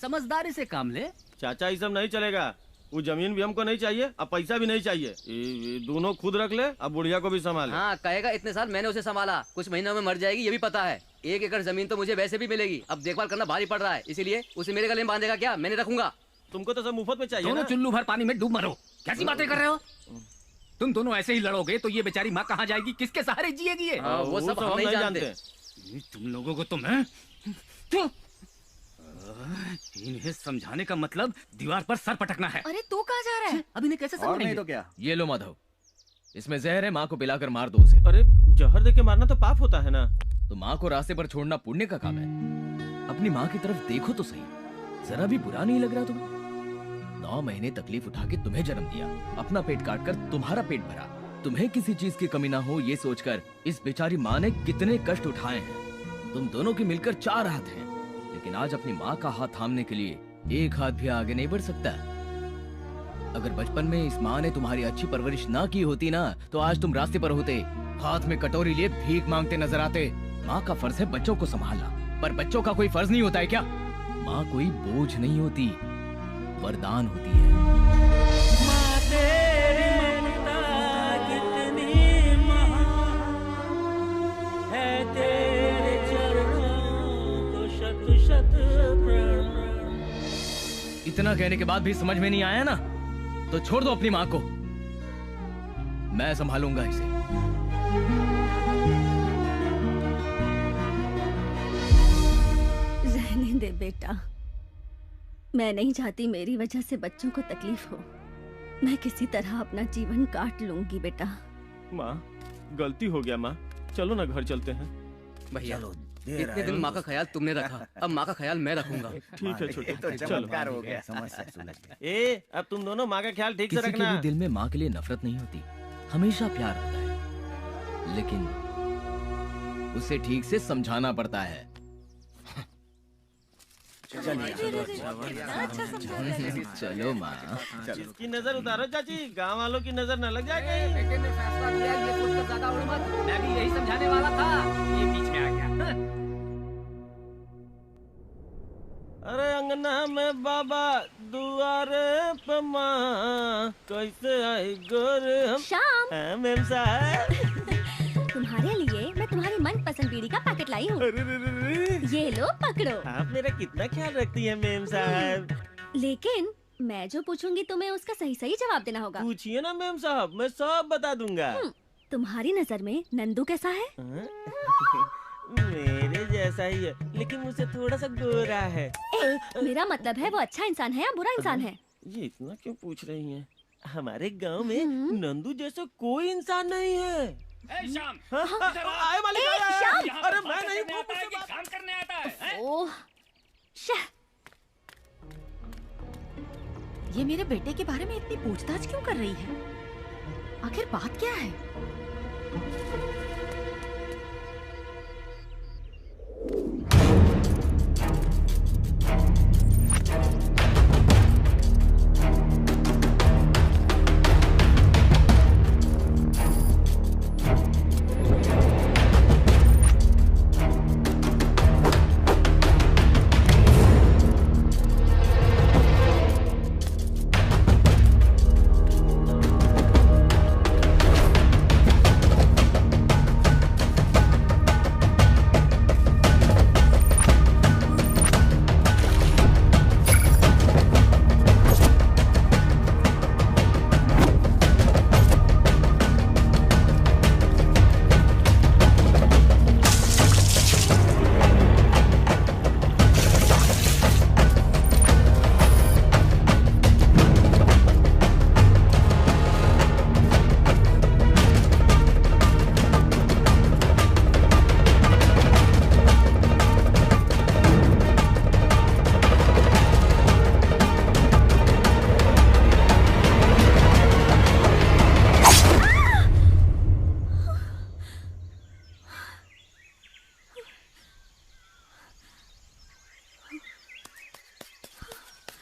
समझदारी से काम ले। चाचा ये सब नहीं चलेगा। वो जमीन भी हमको नहीं चाहिए, अब पैसा भी नहीं चाहिए। ये दोनों खुद रख ले, अब बुढ़िया को भी संभाल। हाँ कहेगा इतने साल मैंने उसे संभाला, कुछ महीनों में मर जाएगी ये भी पता है। 1 एकड़ जमीन तो मुझे वैसे भी मिलेगी, अब देखभाल करना भारी पड़ रहा है, इसीलिए उसे मेरे गले में बांधेगा क्या? मैंने रखूंगा। तुमको तो सब मुफ्त में चाहिए दोनों ना? चुल्लू भर पानी में डूब मरो। कैसी बातें कर रहे हो? तुम दोनों ऐसे ही लड़ोगे तो ये बेचारी माँ कहाँ जाएगी, किसके सहारे जिएगी ये? वो सब हम नहीं जानते। तुम लोगों को तो मैं इन्हें समझाने का मतलब दीवार पर सर पटकना है। अरे तू कहाँ जा रहा है? अब इन्हें कैसे समझाएंगे? नहीं तो क्या? ये लो माधव, इसमें जहर है, माँ को पिलाकर मार दो उसे। अरे जहर देके मारना तो पाप होता है ना। तो माँ को रास्ते पर छोड़ना पुण्य का काम है। अपनी माँ की तरफ देखो तो सही, जरा भी बुरा नहीं लग रहा तुम्हें? 9 महीने तकलीफ उठा के तुम्हें जन्म दिया, अपना पेट काट कर तुम्हारा पेट भरा, तुम्हें किसी चीज की कमी ना हो ये सोचकर इस बेचारी माँ ने कितने कष्ट उठाए हैं। तुम दोनों की मिलकर 4 हाथ हैं, लेकिन आज अपनी माँ का हाथ थामने के लिए 1 हाथ भी आगे नहीं बढ़ सकता। अगर बचपन में इस माँ ने तुम्हारी अच्छी परवरिश ना की होती ना, तो आज तुम रास्ते पर होते, हाथ में कटोरी लिए भीख मांगते नजर आते। माँ का फर्ज है बच्चों को संभालना, पर बच्चों का कोई फर्ज नहीं होता है क्या? माँ कोई बोझ नहीं होती, वरदान होती है। माँ तेरी ममता कितनी महान है, तेरे चरणों को शत शत प्रणाम। इतना कहने के बाद भी समझ में नहीं आया ना, तो छोड़ दो अपनी माँ को, मैं संभालूंगा इसे। रहने दे बेटा, मैं नहीं चाहती मेरी वजह से बच्चों को तकलीफ हो। मैं किसी तरह अपना जीवन काट लूंगी बेटा। माँ गलती हो गया माँ, चलो ना घर चलते हैं। भैया इतने दिन माँ का ख्याल तुमने रखा, अब माँ का ख्याल मैं रखूंगा। ठीक है छोटे, तो चमत्कार हो गया। समस्या सुलझ गई। अब तुम दोनों माँ का ख्याल ठीक से किसी के रखना। भी दिल में माँ के लिए नफरत नहीं होती, हमेशा प्यार होता है, लेकिन उसे ठीक से समझाना पड़ता है। चलो माँ, इसकी नजर उतारो चाची, गांव वालों की नजर न लग जाए। बेटे ने फैसला किया, ये सोचकर ज्यादा उड़ मत। मैं भी यही समझाने वाला था, ये पीछे आ गया। अरे अंगना में बाबा दुआरे पे माँ, कैसे आई गोरे हम। श्याम, हाँ, मेम साहब। तुम्हारे लिए मैं तुम्हारी मनपसंद बीड़ी का पैकेट लाई हूँ। ये लो पकड़ो। आप मेरा कितना ख्याल रखती हैं मेम साहब। लेकिन मैं जो पूछूंगी तुम्हें उसका सही सही जवाब देना होगा। पूछिए ना मेम साहब, मैं सब बता दूंगा। तुम्हारी नजर में नंदू कैसा है? मेरे जैसा ही है, लेकिन मुझसे थोड़ा सा गोरा है। मेरा मतलब है वो अच्छा इंसान है या बुरा इंसान है? ये इतना क्यों पूछ रही हैं? हमारे गांव में नंदू जैसा कोई इंसान नहीं है। श्याम, आए मालिक, आए। अरे मैं नहीं, वो काम करने आता है। ओह, ये मेरे बेटे के बारे में इतनी पूछताछ क्यों कर रही है? आखिर बात क्या है?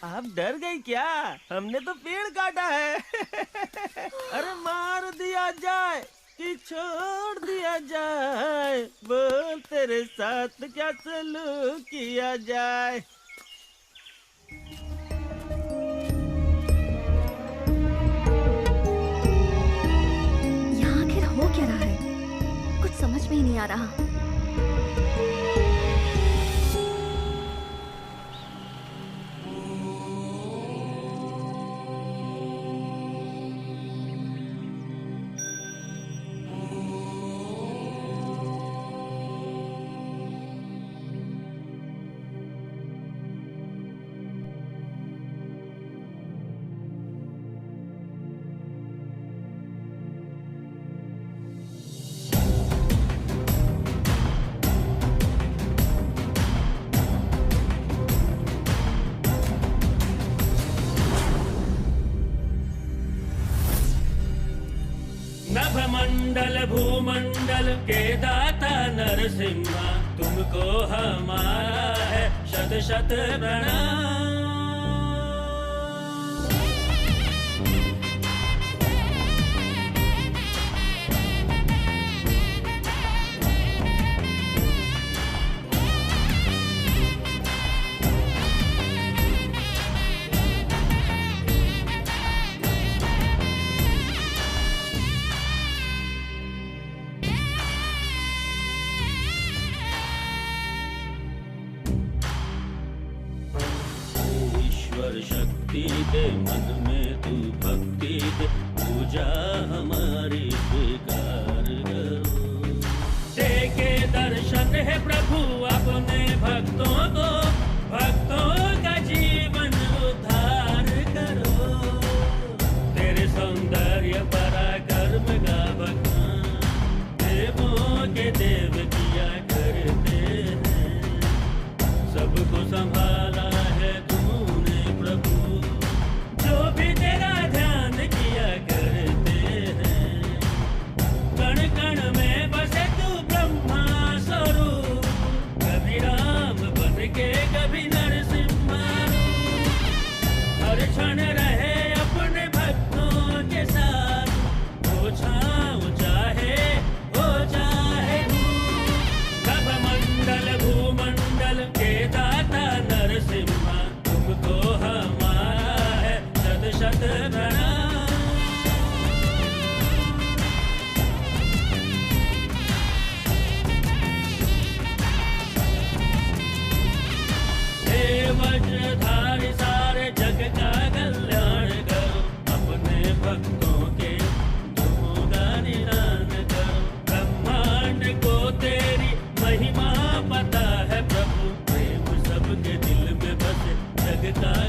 आप डर गई क्या? हमने तो पेड़ काटा है। अरे मार दिया जाए कि छोड़ दिया जाए, बोल तेरे साथ क्या सलूक किया जाए। यहाँ आखिर हो क्या रहा है? कुछ समझ में ही नहीं आ रहा। नभमंडल भूमंडल के दाता नरसिम्हा, तुमको हमारा है शत शत प्रणाम। शक्ति दे मन में तू भक्ति दे, पूजा हमारी स्वीकार करो। देखे दर्शन है प्रभु अपने भक्तों को, भक्तों का जीवन उद्धार करो। तेरे सौंदर्य पराक्रम का बखान देवों के देव किया करते हैं। सबको संभाला है प्रभु, जो भी तेरा ध्यान किया करते हैं। कण कण में बसे तू ब्रह्मा स्वरूप, कभी राम बन के कभी नरसिम्हा रूप। हर क्षण रहे अपने भक्तों के साथ, हो छाँव चाहे हो चाहे धूप। नभमंडल भूमंडल के दाता नरसिम्हा, तुमको हमारा है शत शत प्रणाम।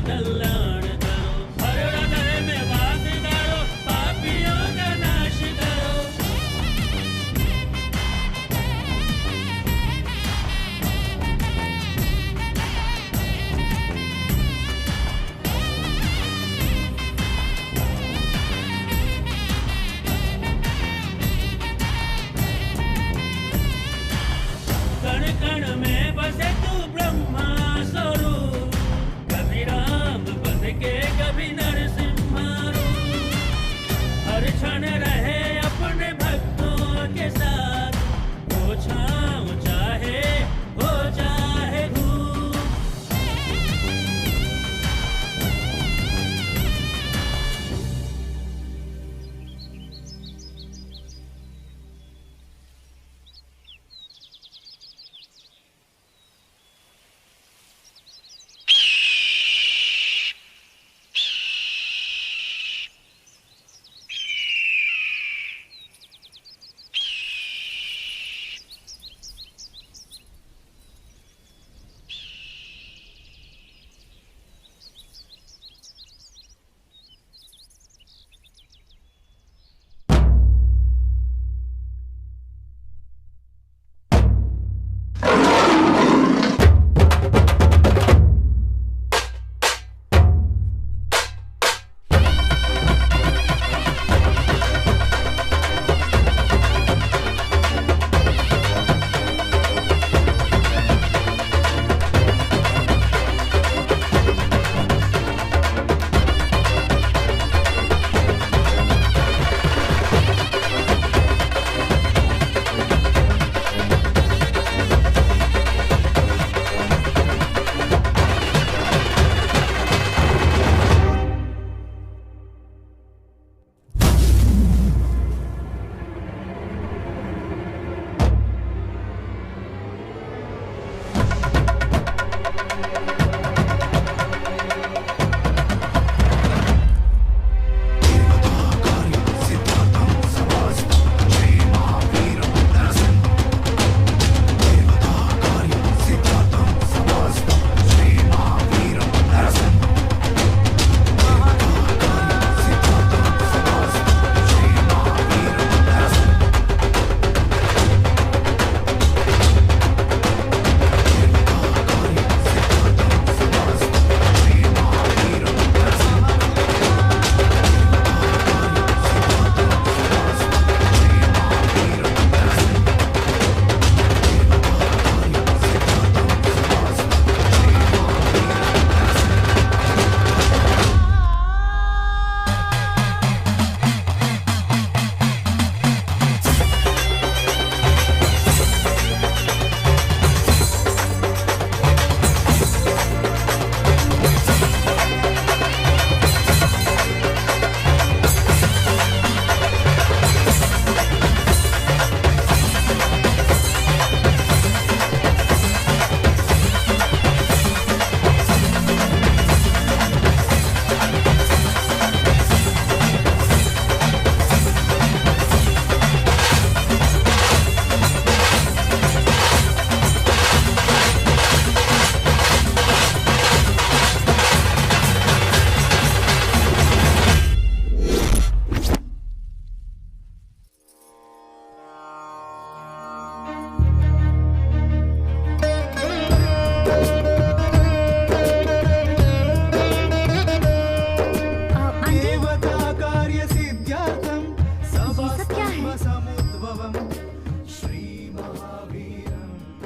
कल्याण करो, हर हृदय में वास करो, पापियों का नाश करो। कण कण में बसे तू ब्रह्मा स्वरूप, कभी राम बन के कभी नरसिम्हा रूप, हर क्षण रहे अपने भक्तों के साथ, हो छाँव चाहे हो चाहे धूप।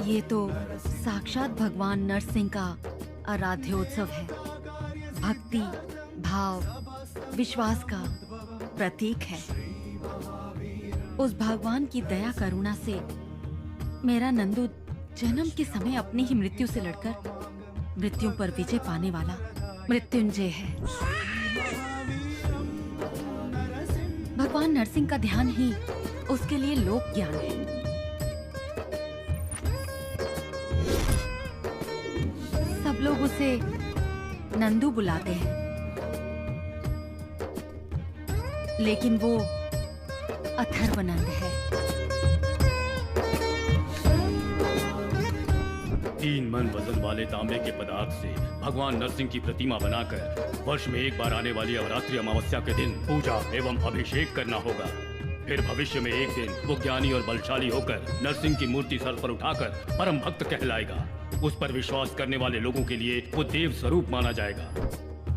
ये तो साक्षात भगवान नरसिंह का आराध्योत्सव है। भक्ति, भाव, विश्वास का प्रतीक है। उस भगवान की दया करुणा से मेरा नंदू जन्म के समय अपनी ही मृत्यु से लड़कर मृत्यु पर विजय पाने वाला मृत्युंजय है। भगवान नरसिंह का ध्यान ही उसके लिए लोक ज्ञान है। सब लोग उसे नंदू बुलाते हैं, लेकिन वो अथर्वनंद है। 3 मन वजन वाले तांबे के पदार्थ से भगवान नरसिंह की प्रतिमा बनाकर वर्ष में एक बार आने वाली अवरात्रि अमावस्या के दिन पूजा एवं अभिषेक करना होगा। फिर भविष्य में एक दिन वो ज्ञानी और बलशाली होकर नरसिंह की मूर्ति सर पर उठाकर परम भक्त कहलाएगा। उस पर विश्वास करने वाले लोगों के लिए वो देव स्वरूप माना जाएगा।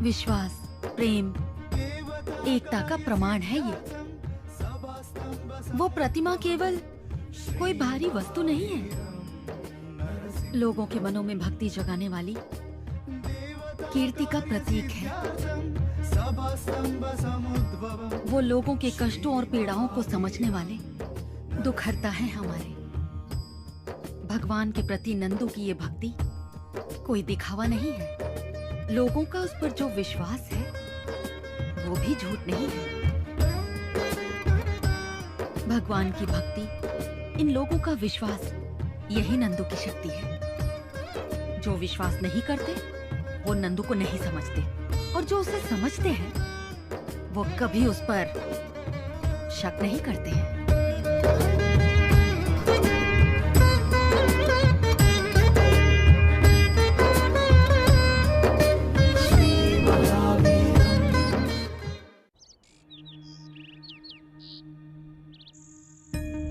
विश्वास, प्रेम, एकता का प्रमाण है ये। वो प्रतिमा केवल कोई बाहरी वस्तु नहीं है, लोगों के मनों में भक्ति जगाने वाली कीर्ति का प्रतीक है। वो लोगों के कष्टों और पीड़ाओं को समझने वाले दुखहर्ता है हमारे। भगवान के प्रति नंदू की ये भक्ति कोई दिखावा नहीं है। लोगों का उस पर जो विश्वास है वो भी झूठ नहीं है। भगवान की भक्ति, इन लोगों का विश्वास, यही नंदू की शक्ति है। जो विश्वास नहीं करते वो नंदू को नहीं समझते, और जो उसे समझते हैं वो कभी उस पर शक नहीं करते हैं।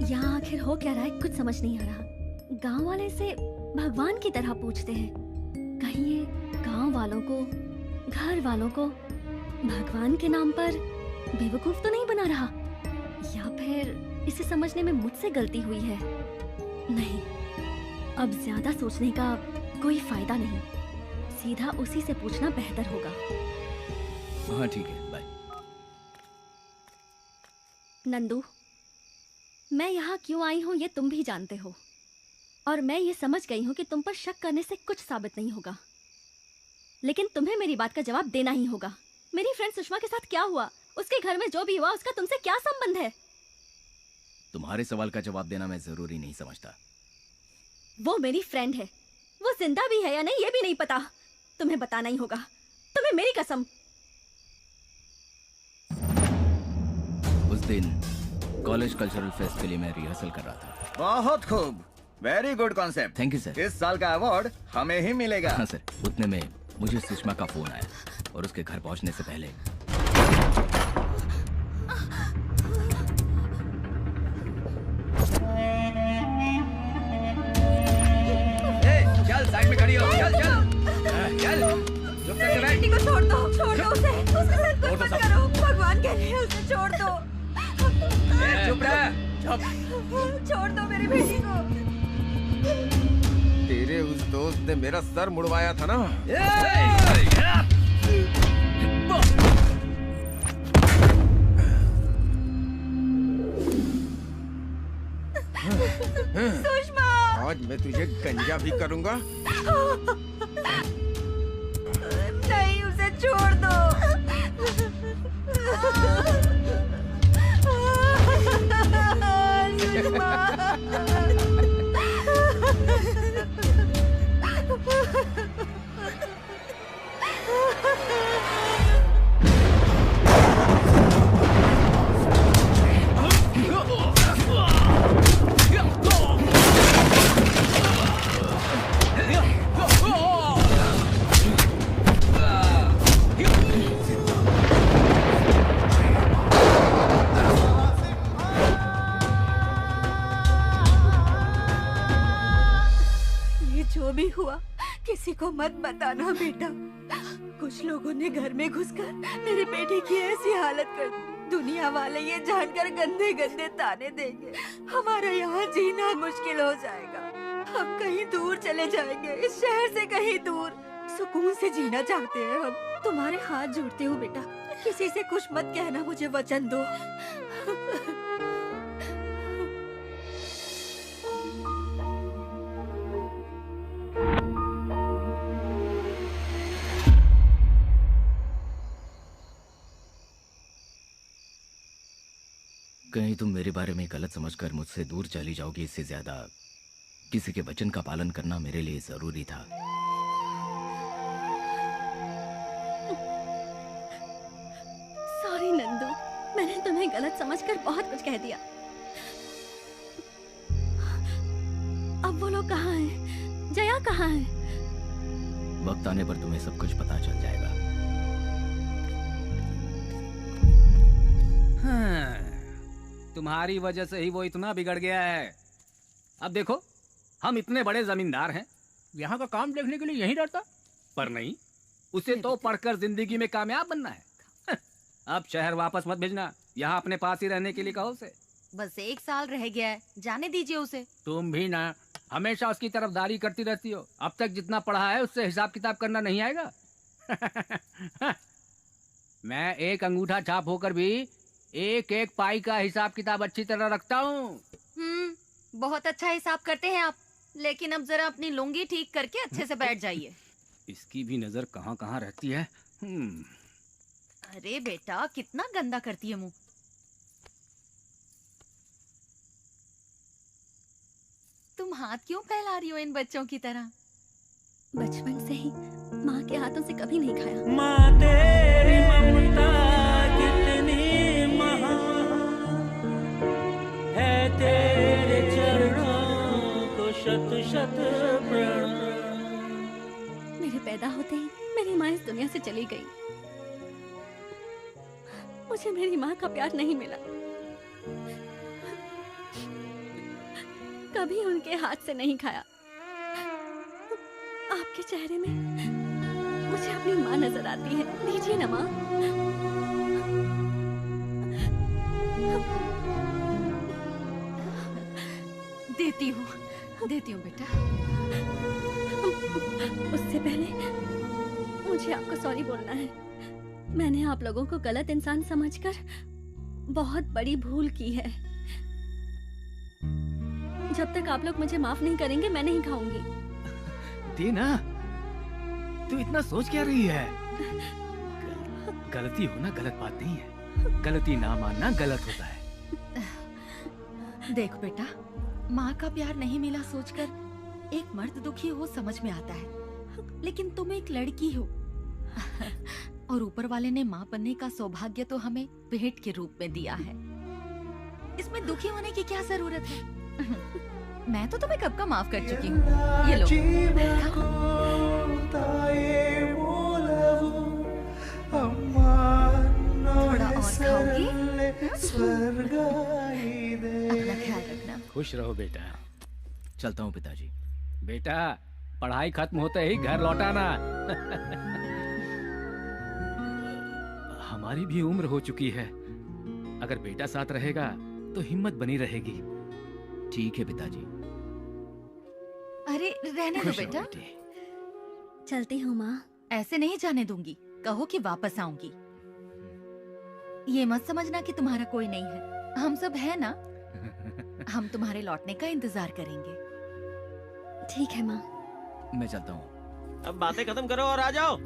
यहाँ आखिर हो क्या रहा है, कुछ समझ नहीं आ रहा। गांव वाले से भगवान की तरह पूछते हैं, कहीं ये गांव वालों को, घर वालों को भगवान के नाम पर बेवकूफ तो नहीं बना रहा, या फिर इसे समझने में मुझसे गलती हुई है? नहीं, अब ज्यादा सोचने का कोई फायदा नहीं, सीधा उसी से पूछना बेहतर होगा। हाँ ठीक है, बाय। नंदू, मैं यहाँ क्यों आई हूँ ये तुम भी जानते हो, और मैं ये समझ गई हूँ कि तुम पर शक करने से कुछ साबित नहीं होगा, लेकिन तुम्हें मेरी बात का जवाब देना ही होगा। मेरी फ्रेंड सुषमा के साथ क्या हुआ, उसके घर में जो भी हुआ, उसका तुमसे क्या संबंध है? तुम्हारे सवाल का जवाब देना मैं जरूरी नहीं समझता। वो मेरी फ्रेंड है, वो जिंदा भी है या नहीं ये भी नहीं पता, तुम्हें बताना ही होगा, तुम्हें मेरी कसम। उस दिन कॉलेज कल्चरल फेस्ट के लिए मैं रिहर्सल कर रहा था। बहुत खूब, very good concept. Thank you sir. इस साल का अवार्ड हमें ही मिलेगा। हाँ सर। उतने में मुझे सुषमा का फोन आया, और उसके घर पहुंचने से पहले चल साइड में खड़ी हो, चल चल चल, चुप करके बैठ। बेटी को छोड़ दो उसे, उसके साथ कुछ मत करो, भगवान के लिए उसे छोड़ दो। चुप रह, चुप। छोड़ दो मेरी बेटी को। तेरे उस दोस्त ने मेरा सर मुड़वाया था ना। सुषमा, आज मैं तुझे गंजा भी करूंगा। नहीं, उसे छोड़ दो। जो भी हुआ किसी को मत बताना बेटा। कुछ लोगों ने घर में घुसकर मेरी बेटी की ऐसी हालत कर दी, दुनिया वाले ये जानकर गंदे गंदे ताने देंगे, हमारा यहाँ जीना मुश्किल हो जाएगा। हम कहीं दूर चले जाएंगे, इस शहर से कहीं दूर, सुकून से जीना चाहते हैं हम। तुम्हारे हाथ जोड़ती हूँ बेटा, किसी से कुछ मत कहना, मुझे वचन दो। कहीं तुम मेरे बारे में गलत समझकर मुझसे दूर चली जाओगी, इससे ज्यादा किसी के वचन का पालन करना मेरे लिए जरूरी था। सॉरी नंदू, मैंने तुम्हें गलत समझकर बहुत कुछ कह दिया। अब वो लोग कहाँ हैं? जया कहाँ कहाँ है? वक्त आने पर तुम्हें सब कुछ पता चल जाएगा। तुम्हारी वजह से ही वो इतना बिगड़ गया है। अब देखो, हम इतने बड़े जमींदार हैं, यहाँ का काम देखने के लिए यहीं रहता, पर नहीं, उसे तो पढ़कर जिंदगी में कामयाब बनना है। अब शहर वापस मत भेजना, यहाँ अपने पास ही रहने के लिए कहो उसे। बस 1 साल रह गया है, जाने दीजिए उसे। तुम भी ना हमेशा उसकी तरफदारी करती रहती हो। अब तक जितना पढ़ा है उससे हिसाब किताब करना नहीं आएगा। मैं एक अंगूठा छाप होकर भी एक एक पाई का हिसाब किताब अच्छी तरह रखता हूँ। बहुत अच्छा हिसाब करते हैं आप, लेकिन अब जरा अपनी लुंगी ठीक करके अच्छे से बैठ जाइए। इसकी भी नजर कहाँ कहाँ रहती है। अरे बेटा, कितना गंदा करती है मुंह। तुम हाथ क्यों फैला रही हो इन बच्चों की तरह? बचपन से ही माँ के हाथों से कभी नहीं खाया। माँ तेरी ममता कितनी महान है, तेरे चरणों को शत शत प्रणाम। मेरे पैदा होते ही मेरी माँ इस दुनिया से चली गई। मुझे मेरी माँ का प्यार नहीं मिला, कभी उनके हाथ से नहीं खाया। आपके चेहरे में मुझे अपनी माँ नजर आती है, दीजिए ना माँ। देती हूँ बेटा। उससे पहले मुझे आपको सॉरी बोलना है। मैंने आप लोगों को गलत इंसान समझकर बहुत बड़ी भूल की है। जब तक आप लोग मुझे माफ नहीं करेंगे मैं नहीं खाऊंगी। दीना, तू इतना सोच क्या रही है? गलती होना गलत बात नहीं है, गलती ना मानना गलत होता है। देख बेटा, माँ का प्यार नहीं मिला सोचकर एक मर्द दुखी हो समझ में आता है, लेकिन तुम एक लड़की हो और ऊपर वाले ने माँ बनने का सौभाग्य तो हमें भेंट के रूप में दिया है। इसमें दुखी होने की क्या जरूरत है? मैं तो तुम्हें कब का माफ कर चुकी हूँ। ये लो। थोड़ा और खाओगी? अपना ख्याल रखना। खुश रहो बेटा। चलता हूँ पिताजी। बेटा, पढ़ाई खत्म होते ही घर लौटाना। हमारी भी उम्र हो चुकी है, अगर बेटा साथ रहेगा तो हिम्मत बनी रहेगी। ठीक है पिताजी। अरे रहने दो बेटा। चलती हूँ माँ। ऐसे नहीं जाने दूंगी, कहो कि वापस आऊंगी। ये मत समझना कि तुम्हारा कोई नहीं है, हम सब है ना। हम तुम्हारे लौटने का इंतजार करेंगे। ठीक है माँ। मैं चलता हूँ। अब बातें खत्म करो और आ जाओ।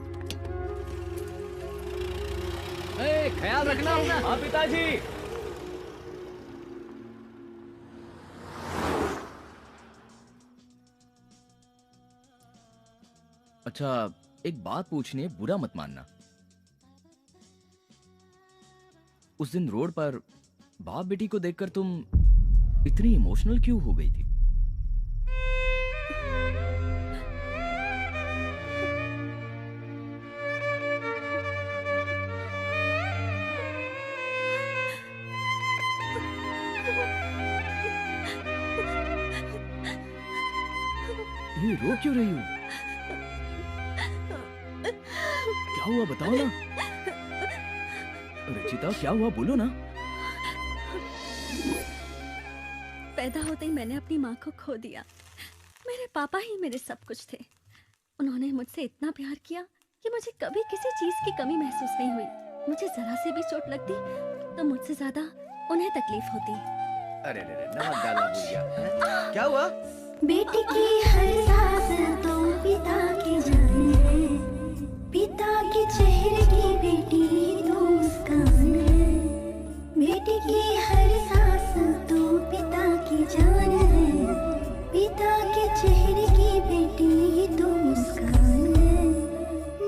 ख्याल रखना अपना। हाँ पिताजी। अच्छा, एक बात पूछनी है, बुरा मत मानना। उस दिन रोड पर बाप बेटी को देखकर तुम इतनी इमोशनल क्यों हो गई थी? ये रो क्यों रही हो? क्या हुआ बताओ ना। रचिता, क्या हुआ बोलो ना। पैदा होते ही मैंने अपनी माँ को खो दिया। मेरे पापा ही मेरे सब कुछ थे। उन्होंने मुझसे इतना प्यार किया कि मुझे कभी किसी चीज की कमी महसूस नहीं हुई। मुझे जरा से भी चोट लगती तो मुझसे ज्यादा उन्हें तकलीफ होती। अरे नमक डालना भूल गया। क्या हुआ? बेटी की हर सांस तो पिता की जान है, पिता के चेहरे की बेटी तो मुस्कान है। बेटी की हर सांस तो पिता की जान है, पिता के चेहरे की बेटी तो मुस्कान है।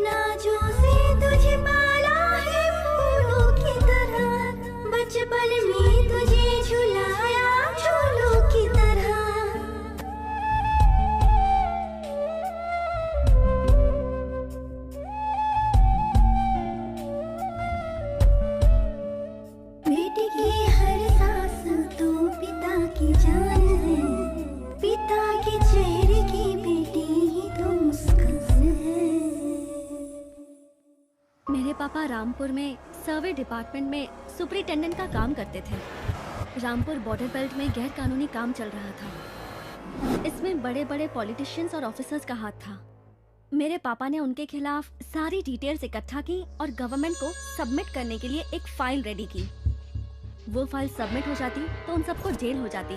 नाजों से तुझे पाला है फूलों की तरह, बचपन में तुझे झुलाया झूलों की तरह। मेरे पापा रामपुर में सर्वे डिपार्टमेंट में सुपरिटेंडेंट का काम करते थे। रामपुर बॉर्डर बेल्ट में गैर कानूनी काम चल रहा था। इसमें बड़े बड़े पॉलिटिशियंस और ऑफिसर्स का हाथ था। मेरे पापा ने उनके खिलाफ सारी डिटेल्स इकट्ठा की और गवर्नमेंट को सबमिट करने के लिए एक फाइल रेडी की। वो फाइल सबमिट हो जाती तो उन सबको जेल हो जाती।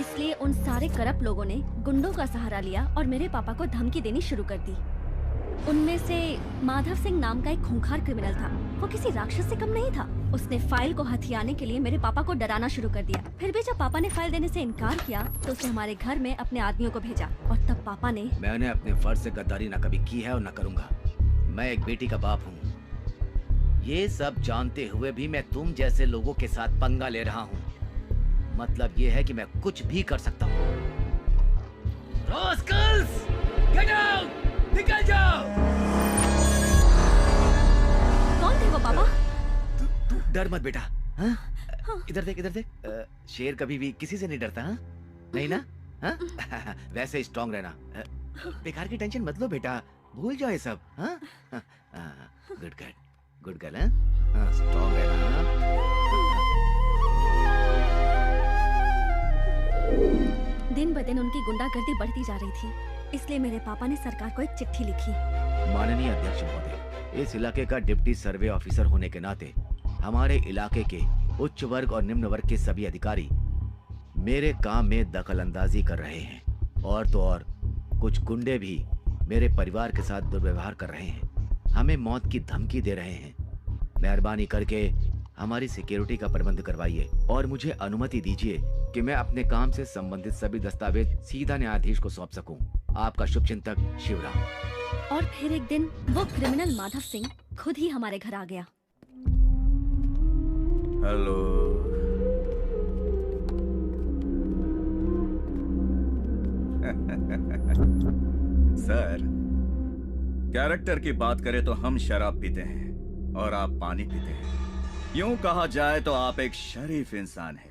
इसलिए उन सारे करप्ट लोगों ने गुंडों का सहारा लिया और मेरे पापा को धमकी देनी शुरू कर दी। उनमें से माधव सिंह नाम का एक खूंखार क्रिमिनल था। वो किसी राक्षस से कम नहीं था। उसने फाइल को हथियाने के लिए मेरे पापा को डराना शुरू कर दिया। फिर भी जब पापा ने फाइल देने से इनकार किया तो उसने हमारे घर में अपने आदमियों को भेजा और तब पापा ने मैंने अपने फर्ज से गद्दारी न कभी की है और न करूंगा। मैं एक बेटी का बाप हूँ। ये सब जानते हुए भी मैं तुम जैसे लोगों के साथ पंगा ले रहा हूँ। मतलब ये है कि मैं कुछ भी कर सकता हूँ। Rascals! Get out! निकल जाओ! कौन थे वो पापा? तू डर मत बेटा। हाँ? इधर देख, इधर देख। शेर कभी भी किसी से नहीं डरता। हाँ? नहीं ना? हाँ? वैसे स्ट्रांग रहना। बेकार की टेंशन मत लो बेटा, भूल जाओ ये सब। हाँ? Good girl, good girl. हाँ, स्ट्रांग रहना। दिन ब दिन उनकी गुंडागर्दी बढ़ती जा रही थी, इसलिए मेरे पापा ने सरकार को एक चिट्ठी लिखी। माननीय अध्यक्ष महोदय, इस इलाके का डिप्टी सर्वे ऑफिसर होने के नाते हमारे इलाके के उच्च वर्ग और निम्न वर्ग के सभी अधिकारी मेरे काम में दखल अंदाजी कर रहे हैं। और तो और कुछ गुंडे भी मेरे परिवार के साथ दुर्व्यवहार कर रहे हैं, हमें मौत की धमकी दे रहे हैं। मेहरबानी करके हमारी सिक्योरिटी का प्रबंध करवाइए और मुझे अनुमति दीजिए कि मैं अपने काम से संबंधित सभी दस्तावेज सीधा न्यायाधीश को सौंप सकूं। आपका शुभचिंतक शिवराम। और फिर एक दिन वो क्रिमिनल माधव सिंह खुद ही हमारे घर आ गया। हेलो। सर, कैरेक्टर की बात करें तो हम शराब पीते हैं और आप पानी पीते हैं। यूं कहा जाए तो आप एक शरीफ इंसान हैं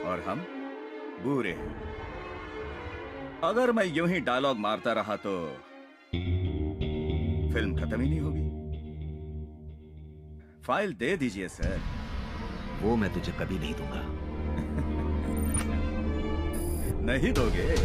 और हम बुरे हैं। अगर मैं यूं ही डायलॉग मारता रहा तो फिल्म खत्म ही नहीं होगी। फाइल दे दीजिए सर। वो मैं तुझे कभी नहीं दूंगा। नहीं दोगे?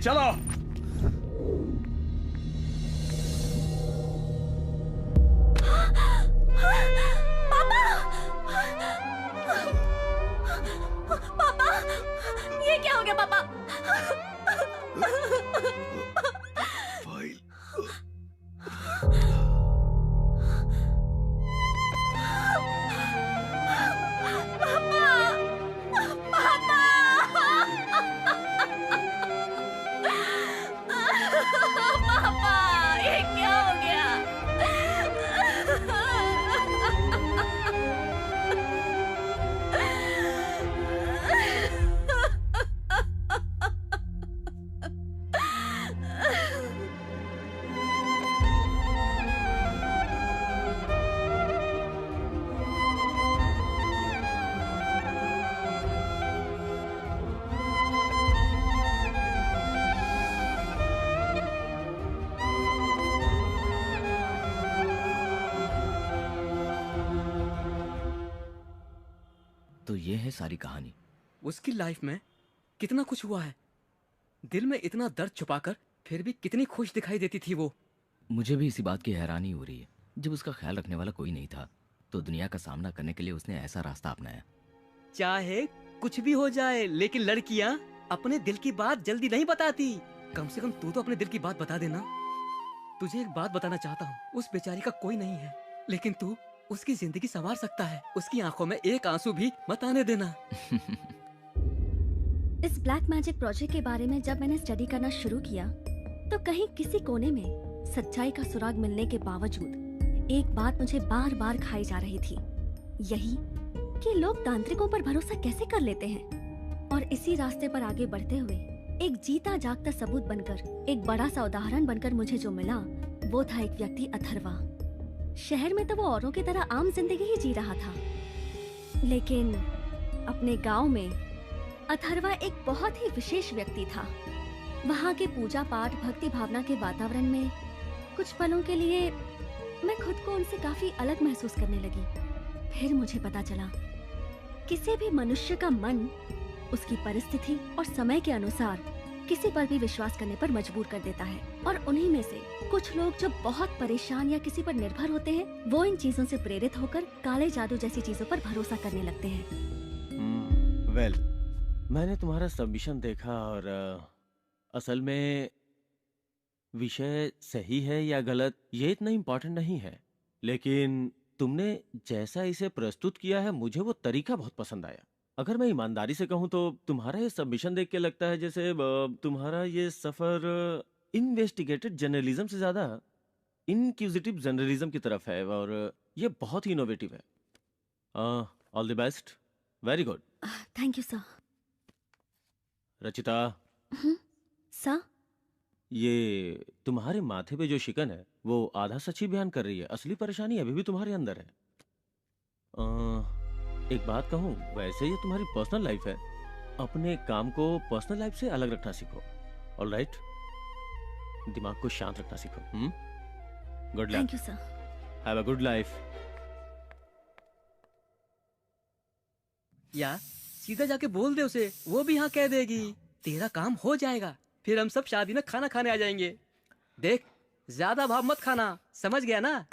चलो। पापा! पापा! ये क्या हो गया पापा? फाइल। तो ये है सारी कहानी। उसकी लाइफ में कितना कुछ हुआ है। दिल में इतना दर्द छुपाकर फिर भी कितनी खुश दिखाई देती थी वो। मुझे भी इसी बात की हैरानी हो रही है। जब उसका ख्याल रखने वाला कोई नहीं था तो दुनिया का सामना करने के लिए उसने ऐसा रास्ता अपनाया। चाहे कुछ भी हो जाए, लेकिन लड़कियां अपने दिल की बात जल्दी नहीं बताती। कम से कम तू तो अपने दिल की बात बता देना। तुझे एक बात बताना चाहता हूँ, उस बेचारी का कोई नहीं है, लेकिन तू उसकी जिंदगी संवार सकता है। उसकी आंखों में एक आंसू भी मत आने देना। इस ब्लैक मैजिक प्रोजेक्ट के बारे में जब मैंने स्टडी करना शुरू किया तो कहीं किसी कोने में सच्चाई का सुराग मिलने के बावजूद एक बात मुझे बार बार खाई जा रही थी, यही कि लोग तांत्रिकों पर भरोसा कैसे कर लेते हैं। और इसी रास्ते पर आगे बढ़ते हुए एक जीता जागता सबूत बनकर, एक बड़ा सा उदाहरण बनकर मुझे जो मिला वो था एक व्यक्ति अथर्वा। शहर में तो वो औरों की तरह आम जिंदगी ही जी रहा था, लेकिन अपने गांव में अथर्वा एक बहुत ही विशेष व्यक्ति था। वहाँ के पूजा पाठ भक्ति भावना के वातावरण में कुछ पलों के लिए मैं खुद को उनसे काफी अलग महसूस करने लगी। फिर मुझे पता चला किसी भी मनुष्य का मन उसकी परिस्थिति और समय के अनुसार किसी पर भी विश्वास करने पर मजबूर कर देता है, और उन्हीं में से कुछ लोग जो बहुत परेशान या किसी पर निर्भर होते हैं वो इन चीजों से प्रेरित होकर काले जादू जैसी चीजों पर भरोसा करने लगते हैं। वेल, मैंने तुम्हारा सबमिशन देखा और असल में विषय सही है या गलत ये इतना इम्पोर्टेंट नहीं है, लेकिन तुमने जैसा इसे प्रस्तुत किया है मुझे वो तरीका बहुत पसंद आया। अगर मैं ईमानदारी से कहूँ तो तुम्हारा ये सबमिशन देख के लगता है जैसे तुम्हारा ये सफर इन्वेस्टिगेटेड जर्नलिज्म से ज्यादा इनक्यूजिटिव जर्नलिज्म की तरफ है, और ये बहुत ही इनोवेटिव है। All the best, very good. Thank you sir. Rachita, sir, ये तुम्हारे माथे पे जो शिकन है वो आधा सच ही बयान कर रही है, असली परेशानी अभी भी तुम्हारे अंदर है। एक बात कहूँ, वैसे ये तुम्हारी पर्सनल लाइफ है, अपने काम को पर्सनल लाइफ से अलग रखना सीखो। ऑलराइट, दिमाग को शांत रखना सीखो। Good luck. Thank you sir. Have a good life. या सीधा जाके बोल दे उसे, वो भी हाँ कह देगी, तेरा काम हो जाएगा। फिर हम सब शादी में खाना खाने आ जाएंगे। देख, ज्यादा भाव मत खाना, समझ गया ना?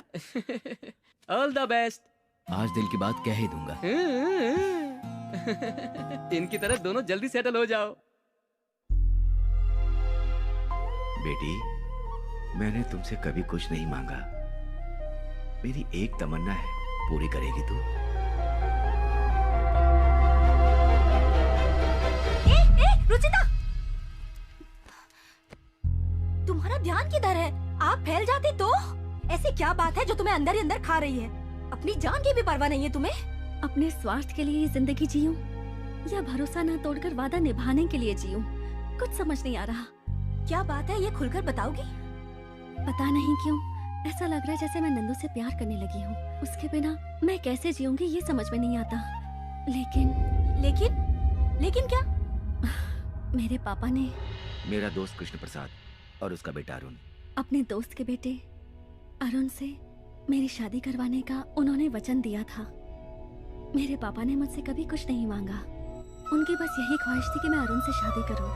All the best. आज दिल की बात कह ही दूंगा। इनकी तरह दोनों जल्दी सेटल हो जाओ। बेटी, मैंने तुमसे कभी कुछ नहीं मांगा। मेरी एक तमन्ना है, पूरी करेगी तू? रुचिता, तुम्हारा ध्यान किधर है? आप फैल जाती तो? ऐसी क्या बात है जो तुम्हें अंदर ही अंदर खा रही है? अपनी जान की भी परवाह नहीं है तुम्हें? अपने स्वार्थ के लिए ये जिंदगी जीऊं या भरोसा ना तोड़कर वादा निभाने के लिए जीऊं, कुछ समझ नहीं आ रहा। क्या बात है, ये खुलकर बताओगी? पता नहीं क्यों ऐसा लग रहा है जैसे मैं नंदू से प्यार करने लगी हूँ। उसके बिना मैं कैसे जीऊंगी ये समझ में नहीं आता। लेकिन क्या? मेरे पापा ने मेरा दोस्त कृष्ण प्रसाद और उसका बेटा अरुण, अपने दोस्त के बेटे अरुण से मेरी शादी करवाने का उन्होंने वचन दिया था। मेरे पापा ने मुझसे कभी कुछ नहीं मांगा, उनकी बस यही ख्वाहिश थी कि मैं अरुण से शादी करूं।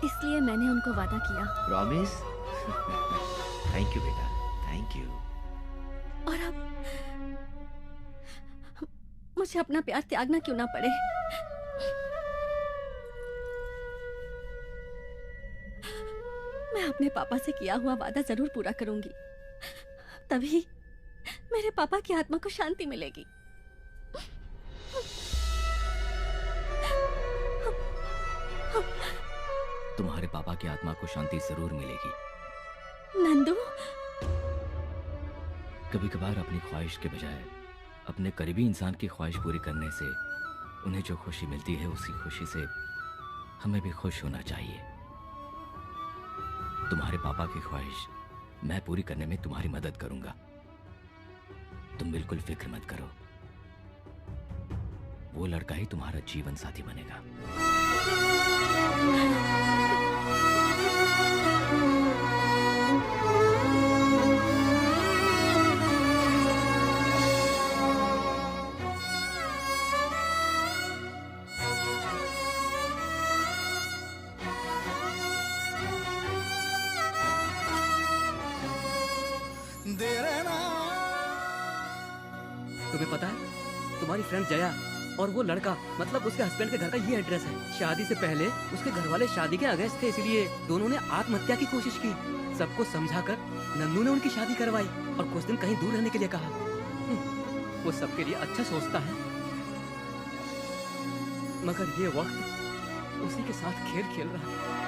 इसलिए मैंने उनको वादा किया। प्रॉमिस? थैंक यू बेटा, थैंक यू। और अब मुझे अपना प्यार त्यागना क्यों ना पड़े। मैं अपने पापा से किया हुआ वादा जरूर पूरा करूंगी, तभी मेरे पापा की आत्मा को शांति मिलेगी। तुम्हारे पापा की आत्मा को शांति जरूर मिलेगी। नंदू, कभी कभार अपनी ख्वाहिश के बजाय अपने करीबी इंसान की ख्वाहिश पूरी करने से उन्हें जो खुशी मिलती है उसी खुशी से हमें भी खुश होना चाहिए। तुम्हारे पापा की ख्वाहिश मैं पूरी करने में तुम्हारी मदद करूंगा। तुम बिल्कुल फिक्र मत करो, वो लड़का ही तुम्हारा जीवन साथी बनेगा। तुम्हें पता है, तुम्हारी फ्रेंड जया और वो लड़का, मतलब उसके हस्बैंड के घर का ये एड्रेस है। शादी से पहले उसके घर वाले शादी के अगेंस्ट थे, इसलिए दोनों ने आत्महत्या की कोशिश की। सबको समझाकर नन्नू ने उनकी शादी करवाई और कुछ दिन कहीं दूर रहने के लिए कहा। वो सबके लिए अच्छा सोचता है। मगर ये वक्त उसी के साथ खेल खेल रहा है।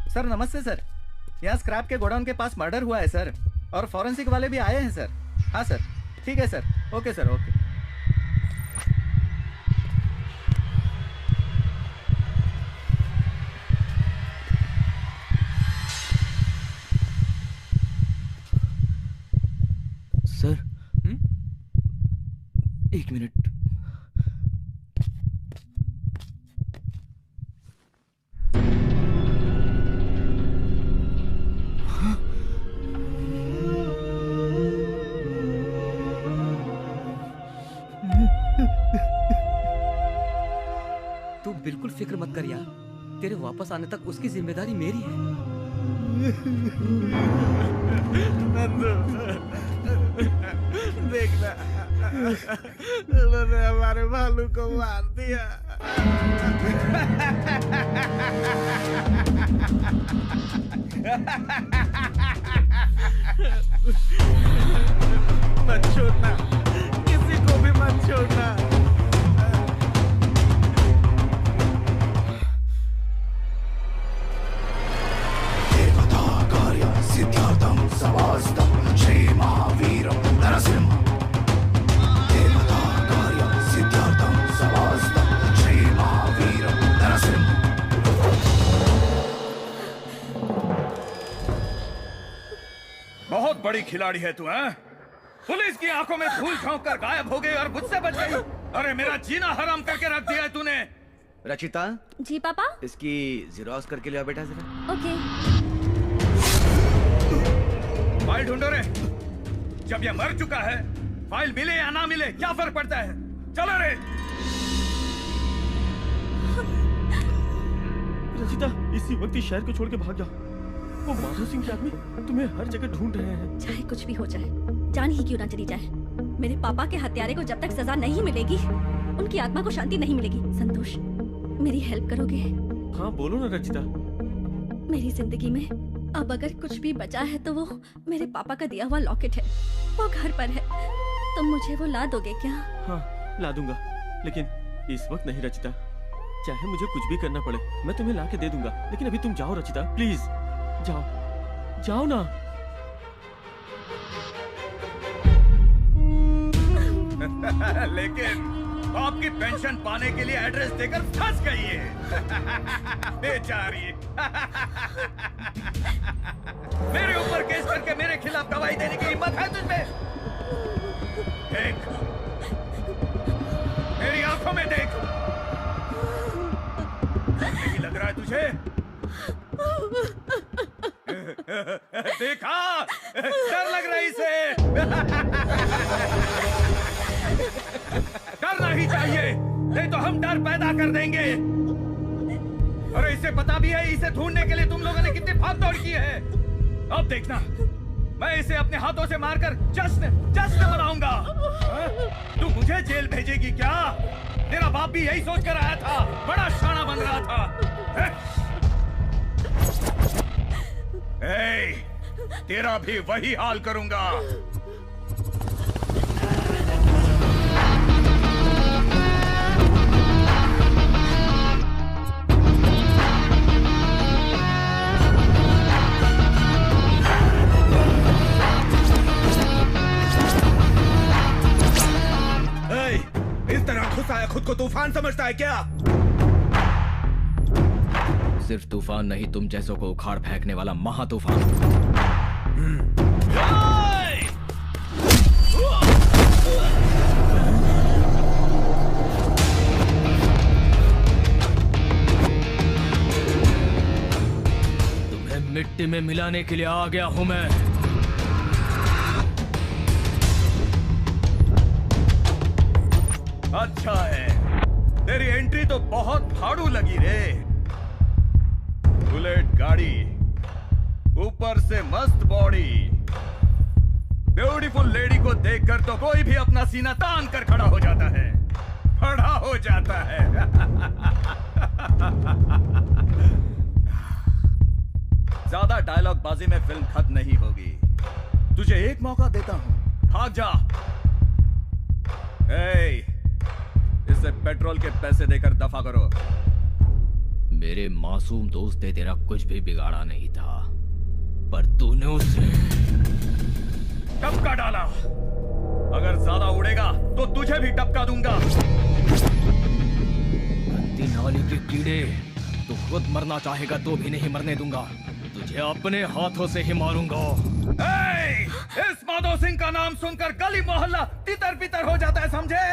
सर नमस्ते सर, यहाँ स्क्रैप के गोडाउन के पास मर्डर हुआ है सर, और फॉरेंसिक वाले भी आए हैं सर। हाँ सर, ठीक है sir, okay sir, okay. Sir, एक मिनट। तू बिल्कुल फिक्र मत कर यार, तेरे वापस आने तक उसकी जिम्मेदारी मेरी है। देखना, उन्होंने हमारे भालू को मार दिया। मत छोड़ना, किसी को भी मत छोड़ना। सिद्धार्थं सवास्तं श्री महावीरं नरसिंहं। देवता कार्य सिद्धार्थं सवास्तं श्री महावीरं नरसिंहं। बहुत बड़ी खिलाड़ी है तू, हैं? पुलिस की आंखों में धूल झोंक कर गायब हो गई और मुझसे बच गई। अरे मेरा जीना हराम करके रख दिया है तूने। रचिता, जी पापा। इसकी ज़ेरॉक्स करके लिया बेटा जरा। ओके। फाइल ढूंढो रे। जब ये मर चुका है, फाइल मिले या ना मिले क्या फर्क पड़ता है? चलो रे। रचिता, इसी वक्त इस शहर को छोड़ के भाग जाओ। वो माधव सिंह के आदमी तुम्हें हर जगह ढूंढ रहे हैं। चाहे कुछ भी हो जाए, जान ही क्यों ना चली जाए, मेरे पापा के हत्यारे को जब तक सजा नहीं मिलेगी, उनकी आत्मा को शांति नहीं मिलेगी। संतोष, मेरी हेल्प करोगे? हाँ बोलो ना रचिता। मेरी जिंदगी में अब अगर कुछ भी बचा है तो वो मेरे पापा का दिया हुआ लॉकेट है। वो घर पर है, तुम मुझे वो ला दोगे क्या? हाँ ला दूंगा, लेकिन इस वक्त नहीं रचिता। चाहे मुझे कुछ भी करना पड़े, मैं तुम्हें ला के दे दूंगा, लेकिन अभी तुम जाओ रचिता, प्लीज जाओ, जाओ ना। लेकिन आपकी पेंशन पाने के लिए एड्रेस देकर फंस गई है। बेचारी। मेरे ऊपर केस करके मेरे खिलाफ गवाही देने की हिम्मत है तुझमें? देख, मेरी आंखों में देख। नहीं लग रहा है तुझे? देखा, डर लग रहा है इसे। डरना ही चाहिए, नहीं तो हम डर पैदा कर देंगे। अरे इसे पता भी है इसे ढूंढने के लिए तुम लोगों ने कितनी भाग दौड़ की है। अब देखना, मैं इसे अपने हाथों से मारकर जश्न मनाऊंगा। तू मुझे जेल भेजेगी क्या? तेरा बाप भी यही सोच कर आया था, बड़ा शाना बन रहा था। तेरा भी वही हाल करूंगा। इस तरह घुसाया खुद को तूफान समझता है क्या? सिर्फ तूफान नहीं, तुम जैसों को उखाड़ फेंकने वाला महा तूफान। तुम्हें मिट्टी में मिलाने के लिए आ गया हूं मैं। अच्छा है, तेरी एंट्री तो बहुत फाड़ू लगी रे। बुलेट गाड़ी, ऊपर से मस्त बॉडी, ब्यूटीफुल लेडी को देखकर तो कोई भी अपना सीना तान कर खड़ा हो जाता है, खड़ा हो जाता है। ज्यादा डायलॉग बाजी में फिल्म खत्म नहीं होगी। तुझे एक मौका देता हूं, भाग जा। इसे पेट्रोल के पैसे देकर दफा करो। मेरे मासूम दोस्त ने तेरा कुछ भी बिगाड़ा नहीं था, पर तूने उसे टपका डाला। अगर ज्यादा उड़ेगा तो तुझे भी टपका दूंगा। गंदी नाली के कीड़े, तू खुद मरना चाहेगा तो भी नहीं मरने दूंगा। तुझे अपने हाथों से ही मारूंगा। इस माधो सिंह का नाम सुनकर गली मोहल्ला तितर बितर हो जाता है, समझे?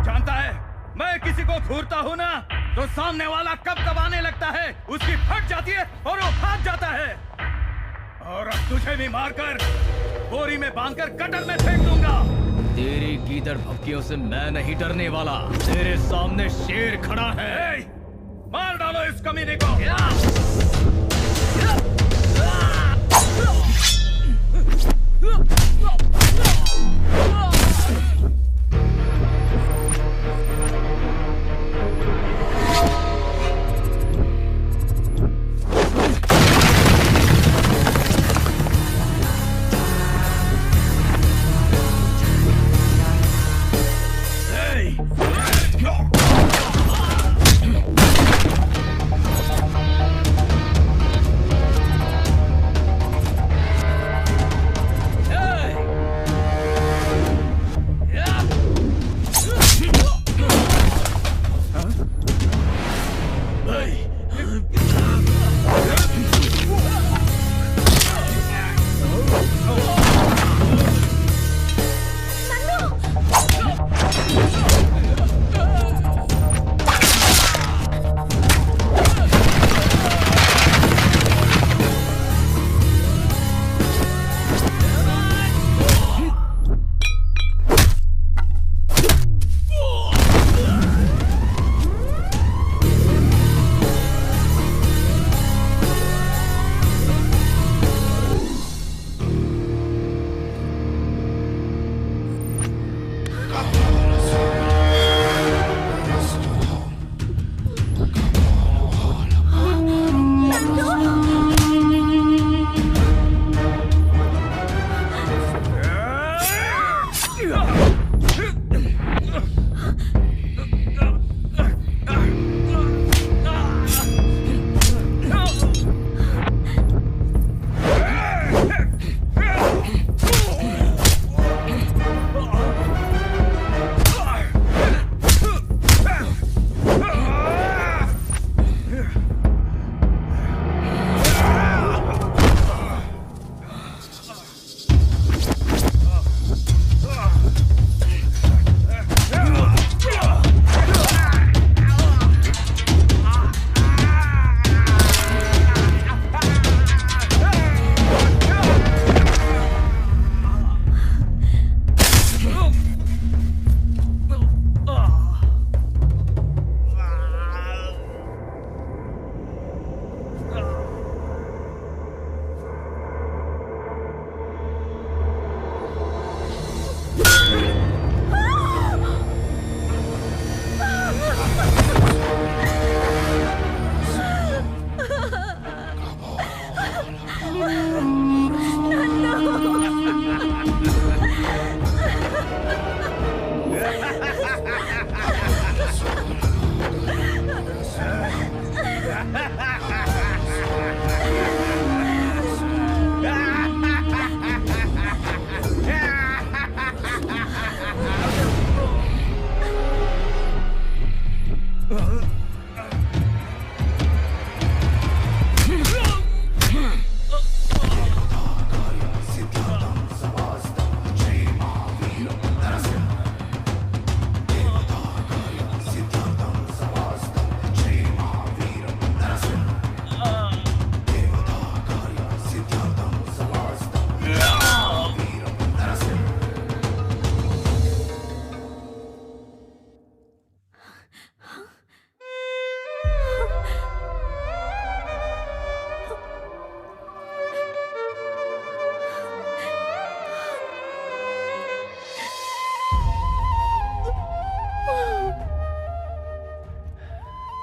जानता है मैं किसी को घूरता हूँ ना, तो सामने वाला कब कब आने लगता है, उसकी फट जाती है और वो भाग जाता है। और अब तुझे भी मारकर बोरी में बांधकर गटर में फेंक दूंगा। तेरी गीदड़ भपकियों से मैं नहीं डरने वाला। तेरे सामने शेर खड़ा है। मार डालो इस कमीने को।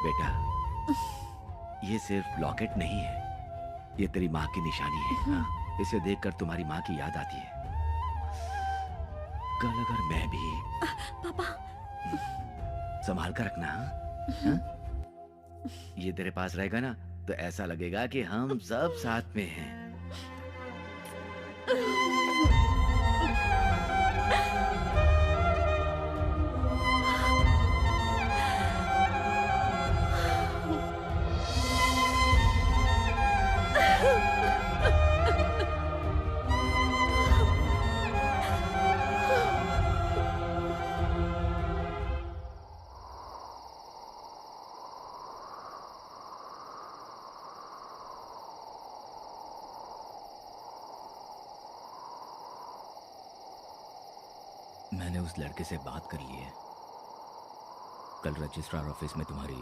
बेटा, ये सिर्फ लॉकेट नहीं है, ये तेरी माँ की निशानी है। हाँ? इसे देखकर तुम्हारी माँ की याद आती है। कल अगर मैं भी पापा संभाल कर रखना। हाँ? ये तेरे पास रहेगा ना तो ऐसा लगेगा कि हम सब साथ में हैं। मैंने उस लड़के से बात कर ली है। कल रजिस्ट्रार ऑफिस में तुम्हारी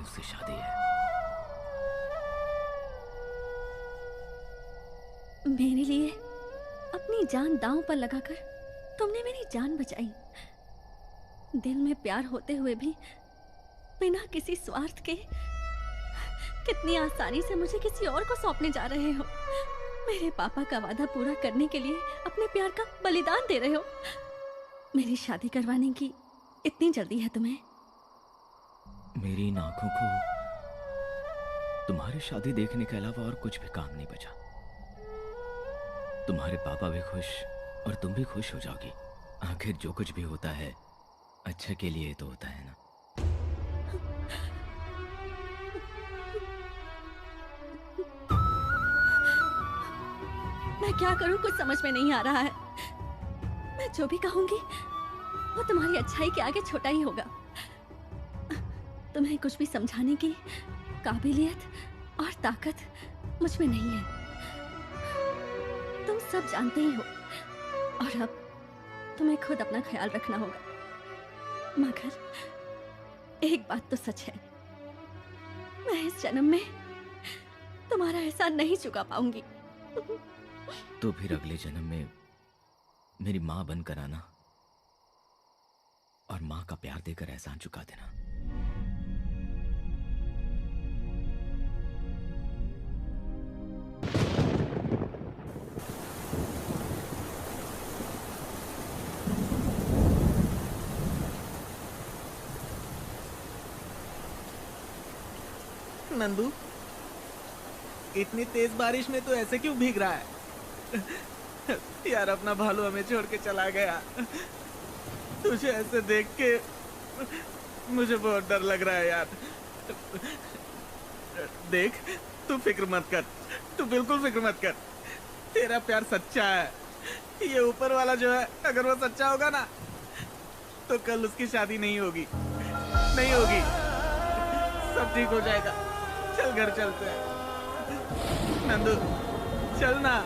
उससे शादी है। मेरे लिए अपनी जान दांव पर लगाकर तुमने मेरी जान बचाई। दिल में प्यार होते हुए भी बिना किसी स्वार्थ के कितनी आसानी से मुझे किसी और को सौंपने जा रहे हो। मेरे पापा का वादा पूरा करने के लिए अपने प्यार का बलिदान दे रहे हो। मेरी शादी करवाने की इतनी जल्दी है तुम्हें? मेरी इन आंखों को तुम्हारी शादी देखने के अलावा और कुछ भी काम नहीं बचा। तुम्हारे पापा भी खुश और तुम भी खुश हो जाओगी। आखिर जो कुछ भी होता है अच्छे के लिए तो होता है ना। मैं क्या करूं कुछ समझ में नहीं आ रहा है। मैं जो भी कहूंगी वो तुम्हारी अच्छाई के आगे छोटा ही होगा। तुम्हें कुछ भी समझाने की काबिलियत और ताकत मुझ में नहीं है। तुम सब जानते ही हो और अब तुम्हें खुद अपना ख्याल रखना होगा। मगर एक बात तो सच है, मैं इस जन्म में तुम्हारा एहसान नहीं चुका पाऊंगी। तो फिर अगले जन्म में मेरी माँ बनकर आना और माँ का प्यार देकर एहसान चुका देना। नंदू, इतनी तेज बारिश में तो ऐसे क्यों भीग रहा है? यार अपना भालू हमें छोड़ के चला गया। तुझे ऐसे देख के मुझे बहुत डर लग रहा है यार। देख, तू फिक्र मत कर, तू बिल्कुल फिक्र मत कर। तेरा प्यार सच्चा है। ये ऊपर वाला जो है, अगर वो सच्चा होगा ना तो कल उसकी शादी नहीं होगी, नहीं होगी। सब ठीक हो जाएगा। चल घर चलते हैं। नंदू चल ना,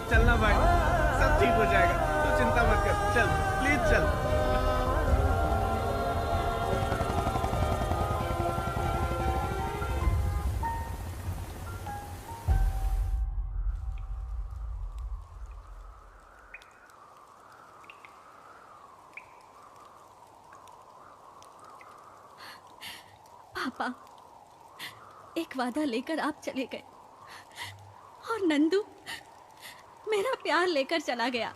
चलना भाई, सब ठीक हो जाएगा। तू चिंता मत कर, चल प्लीज चल। पापा, एक वादा लेकर आप चले गए और नंदू मेरा प्यार लेकर चला गया।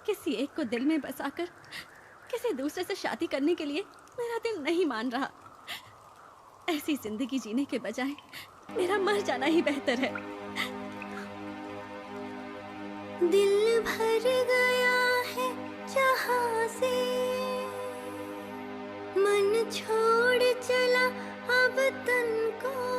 किसी एक को दिल में बसाकर किसी दूसरे से शादी करने के लिए मेरा दिल नहीं मान रहा। ऐसी जिंदगी जीने के बजाय मेरा मर जाना ही बेहतर है। दिल भर गया है जहां से, मन छोड़ चला अब तन को।